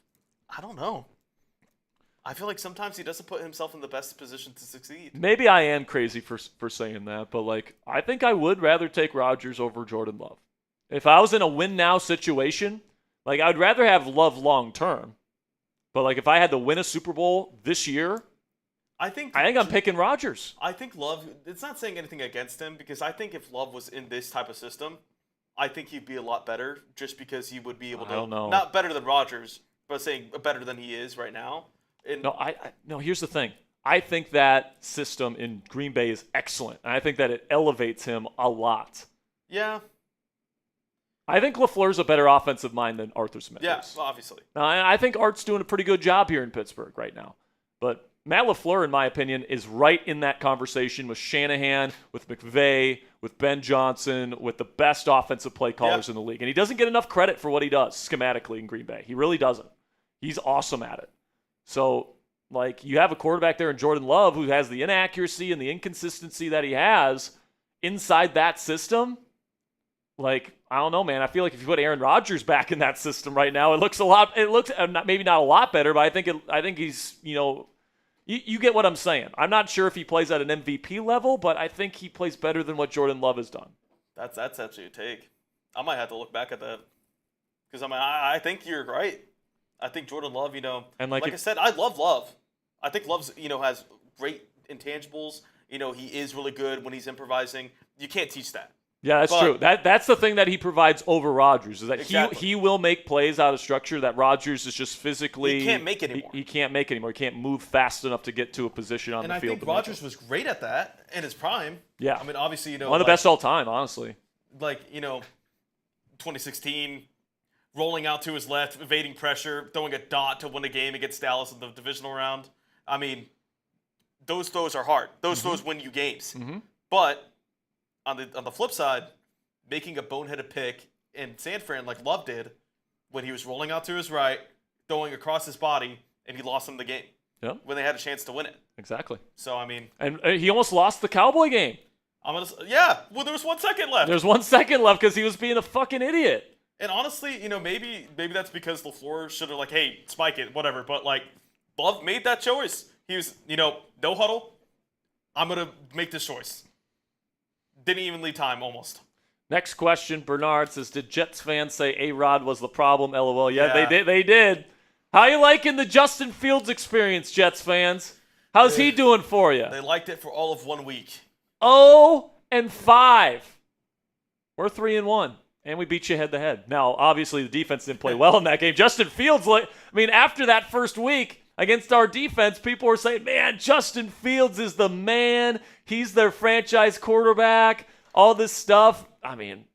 I don't know. I feel like sometimes he doesn't put himself in the best position to succeed. Maybe I am crazy for saying that, but like I think I would rather take Rodgers over Jordan Love. If I was in a win now situation, like I'd rather have Love long term. But like if I had to win a Super Bowl this year, I think I'm picking Rodgers. I think Love, it's not saying anything against him because I think if Love was in this type of system, I think he'd be a lot better just because he would be able to, not better than Rodgers, but saying better than he is right now. No, here's the thing. I think that system in Green Bay is excellent. And I think that it elevates him a lot. Yeah. I think LaFleur's a better offensive mind than Arthur Smith is. Yeah, obviously. Now, I think Art's doing a pretty good job here in Pittsburgh right now. But Matt LaFleur, in my opinion, is right in that conversation with Shanahan, with McVay, with Ben Johnson, with the best offensive play callers in the league. And he doesn't get enough credit for what he does schematically in Green Bay. He really doesn't. He's awesome at it. So, like, you have a quarterback there in Jordan Love who has the inaccuracy and the inconsistency that he has inside that system. Like, I don't know, man. I feel like if you put Aaron Rodgers back in that system right now, it looks maybe not a lot better, but I think he's, you get what I'm saying. I'm not sure if he plays at an MVP level, but I think he plays better than what Jordan Love has done. That's actually a take. I might have to look back at that because I think you're right. I think Jordan Love, and like I said, I love Love. I think Love's, has great intangibles. He is really good when he's improvising. You can't teach that. Yeah, that's true. That's the thing that he provides over Rodgers is that he will make plays out of structure that Rodgers is just physically. He can't make anymore. He can't make anymore. He can't move fast enough to get to a position on the field. And I think Rodgers was great at that in his prime. Yeah. I mean, obviously, one of the best all time, honestly. Like 2016. Rolling out to his left, evading pressure, throwing a dot to win a game against Dallas in the divisional round. I mean, those throws are hard. Those throws win you games. Mm-hmm. But on the flip side, making a boneheaded pick in San Fran like Love did when he was rolling out to his right, throwing across his body, and he lost them the game when they had a chance to win it. Exactly. So, I mean. And he almost lost the Cowboy game. Well, there was 1 second left. There's 1 second left because he was being a fucking idiot. And honestly, maybe that's because LaFleur should have hey, spike it, whatever. But Love made that choice. He was, no huddle. I'm gonna make this choice. Didn't even leave time almost. Next question, Bernard says, did Jets fans say A-Rod was the problem? LOL. Yeah, they did. They did. How you liking the Justin Fields experience, Jets fans? How's he doing for you? They liked it for all of 1 week. 0-5. We're 3-1. And we beat you head-to-head. Now, obviously, the defense didn't play well in that game. Justin Fields, after that first week against our defense, people were saying, man, Justin Fields is the man. He's their franchise quarterback, all this stuff. I mean,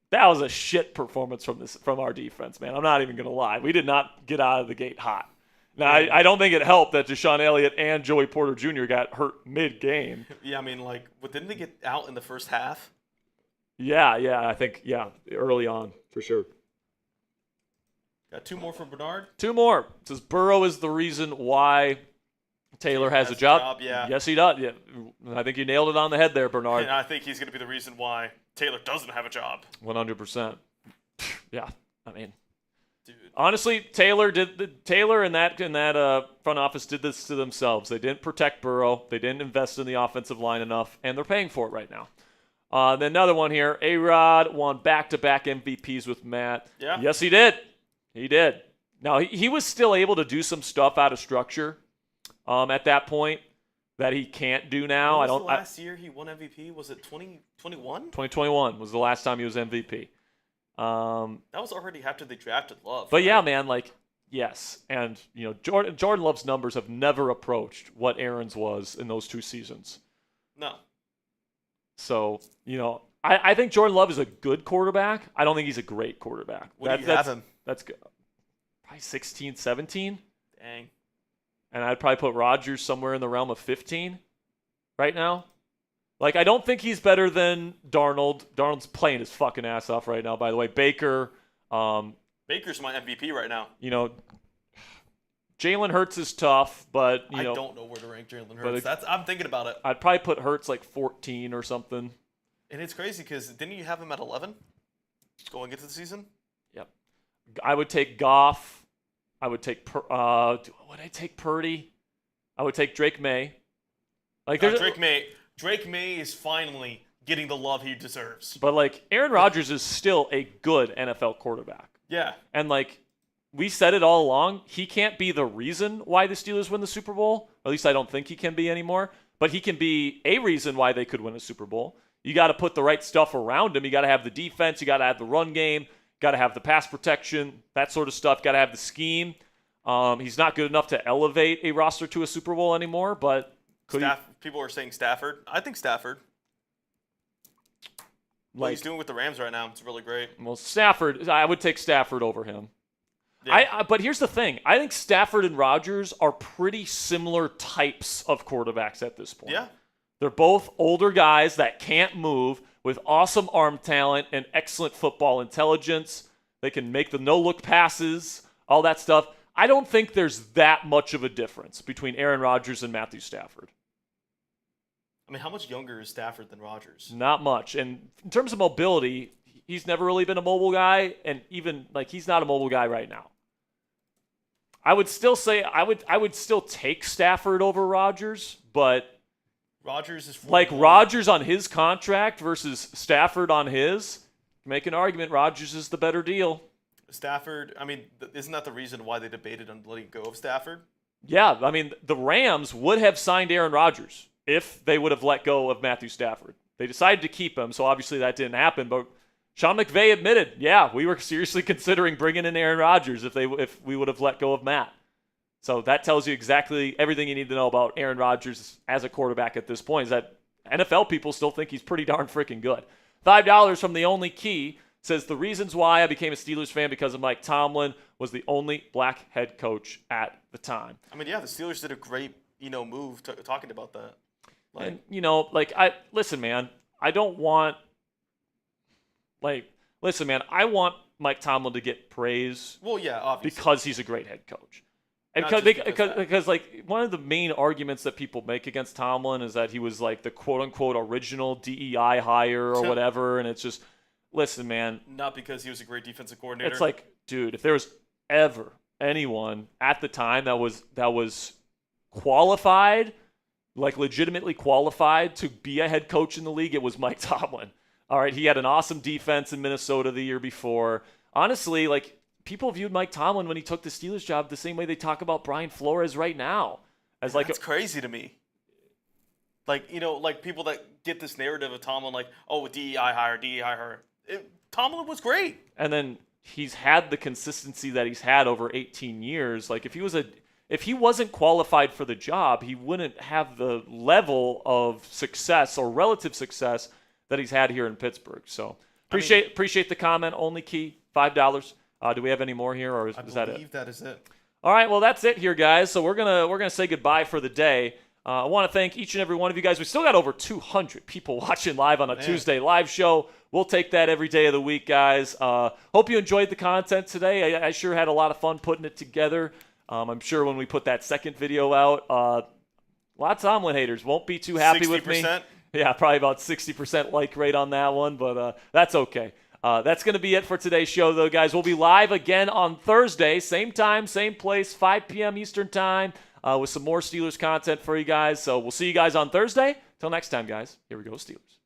that was a shit performance from our defense, man. I'm not even going to lie. We did not get out of the gate hot. Now, I don't think it helped that Deshaun Elliott and Joey Porter Jr. got hurt mid-game. Yeah, I mean, didn't they get out in the first half? Yeah, I think, early on, for sure. Got 2 more for Bernard. 2 more. It says Burrow is the reason why Taylor has a job. Yeah. Yes, he does. Yeah. I think you nailed it on the head there, Bernard. And I think he's going to be the reason why Taylor doesn't have a job. 100%. Yeah, I mean, dude. Honestly, Taylor and that front office did this to themselves. They didn't protect Burrow. They didn't invest in the offensive line enough, and they're paying for it right now. Then another one here. A-Rod won back-to-back MVPs with Matt. Yeah. Yes, he did. He did. Now, he was still able to do some stuff out of structure at that point that he can't do now. When was the last year he won MVP? Was it 2021? 2021 was the last time he was MVP. That was already after they drafted Love. But right? yeah, man, yes. And, Jordan Love's numbers have never approached what Aaron's was in those 2 seasons. No. So, I think Jordan Love is a good quarterback. I don't think he's a great quarterback. What do you have him? That's good. Probably 16, 17. Dang. And I'd probably put Rodgers somewhere in the realm of 15 right now. I don't think he's better than Darnold. Darnold's playing his fucking ass off right now, by the way. Baker. Baker's my MVP right now. Jalen Hurts is tough, but, I don't know where to rank Jalen Hurts. I'm thinking about it. I'd probably put Hurts 14 or something. And it's crazy because didn't you have him at 11 going into the season? Yep. I would take Goff. I would take would I take Purdy? I would take Drake May. Drake May is finally getting the love he deserves. But Aaron Rodgers is still a good NFL quarterback. Yeah. And we said it all along, he can't be the reason why the Steelers win the Super Bowl. At least I don't think he can be anymore. But he can be a reason why they could win a Super Bowl. You got to put the right stuff around him. You got to have the defense. You got to have the run game. Got to have the pass protection, that sort of stuff. Got to have the scheme. He's not good enough to elevate a roster to a Super Bowl anymore, but people are saying Stafford. I think Stafford. What he's doing with the Rams right now, it's really great. Well, Stafford, I would take Stafford over him. Yeah. But here's the thing. I think Stafford and Rodgers are pretty similar types of quarterbacks at this point. Yeah. They're both older guys that can't move with awesome arm talent and excellent football intelligence. They can make the no-look passes, all that stuff. I don't think there's that much of a difference between Aaron Rodgers and Matthew Stafford. I mean, how much younger is Stafford than Rodgers? Not much. And in terms of mobility, he's never really been a mobile guy, and even he's not a mobile guy right now. I would still say I would still take Stafford over Rodgers, but Rodgers is Rodgers on his contract versus Stafford on his. Make an argument. Rodgers is the better deal. Stafford. I mean, isn't that the reason why they debated on letting go of Stafford? Yeah, I mean, the Rams would have signed Aaron Rodgers if they would have let go of Matthew Stafford. They decided to keep him, so obviously that didn't happen. But Sean McVay admitted, yeah, we were seriously considering bringing in Aaron Rodgers if we would have let go of Matt. So that tells you exactly everything you need to know about Aaron Rodgers as a quarterback at this point, is that NFL people still think he's pretty darn freaking good. $5 from The Only Key says, the reasons why I became a Steelers fan because of Mike Tomlin, was the only black head coach at the time. I mean, yeah, the Steelers did a great, move talking about that. Listen, man, I don't want, I want Mike Tomlin to get praise. Well, yeah, obviously. Because he's a great head coach. And because one of the main arguments that people make against Tomlin is that he was the quote-unquote original DEI hire or whatever, and it's just, listen, man. Not because he was a great defensive coordinator. It's dude, if there was ever anyone at the time that was qualified, legitimately qualified to be a head coach in the league, it was Mike Tomlin. All right, he had an awesome defense in Minnesota the year before. Honestly, people viewed Mike Tomlin when he took the Steelers job the same way they talk about Brian Flores right now. That's crazy to me. People that get this narrative of Tomlin, DEI hire. Tomlin was great. And then he's had the consistency that he's had over 18 years. If he wasn't qualified for the job, he wouldn't have the level of success or relative success that he's had here in Pittsburgh. So appreciate the comment. Only Key, $5. Do we have any more here, or is that it? I believe that is it. All right, well, that's it here, guys. So we're gonna say goodbye for the day. I want to thank each and every one of you guys. We still got over 200 people watching live on a Tuesday live show. We'll take that every day of the week, guys. Hope you enjoyed the content today. I sure had a lot of fun putting it together. I'm sure when we put that second video out, a lot of Tomlin haters won't be too happy 60%? with me. Yeah, probably about 60% like rate on that one, but that's okay. That's going to be it for today's show, though, guys. We'll be live again on Thursday, same time, same place, 5 p.m. Eastern time, with some more Steelers content for you guys. So we'll see you guys on Thursday. Till next time, guys. Here we go, Steelers.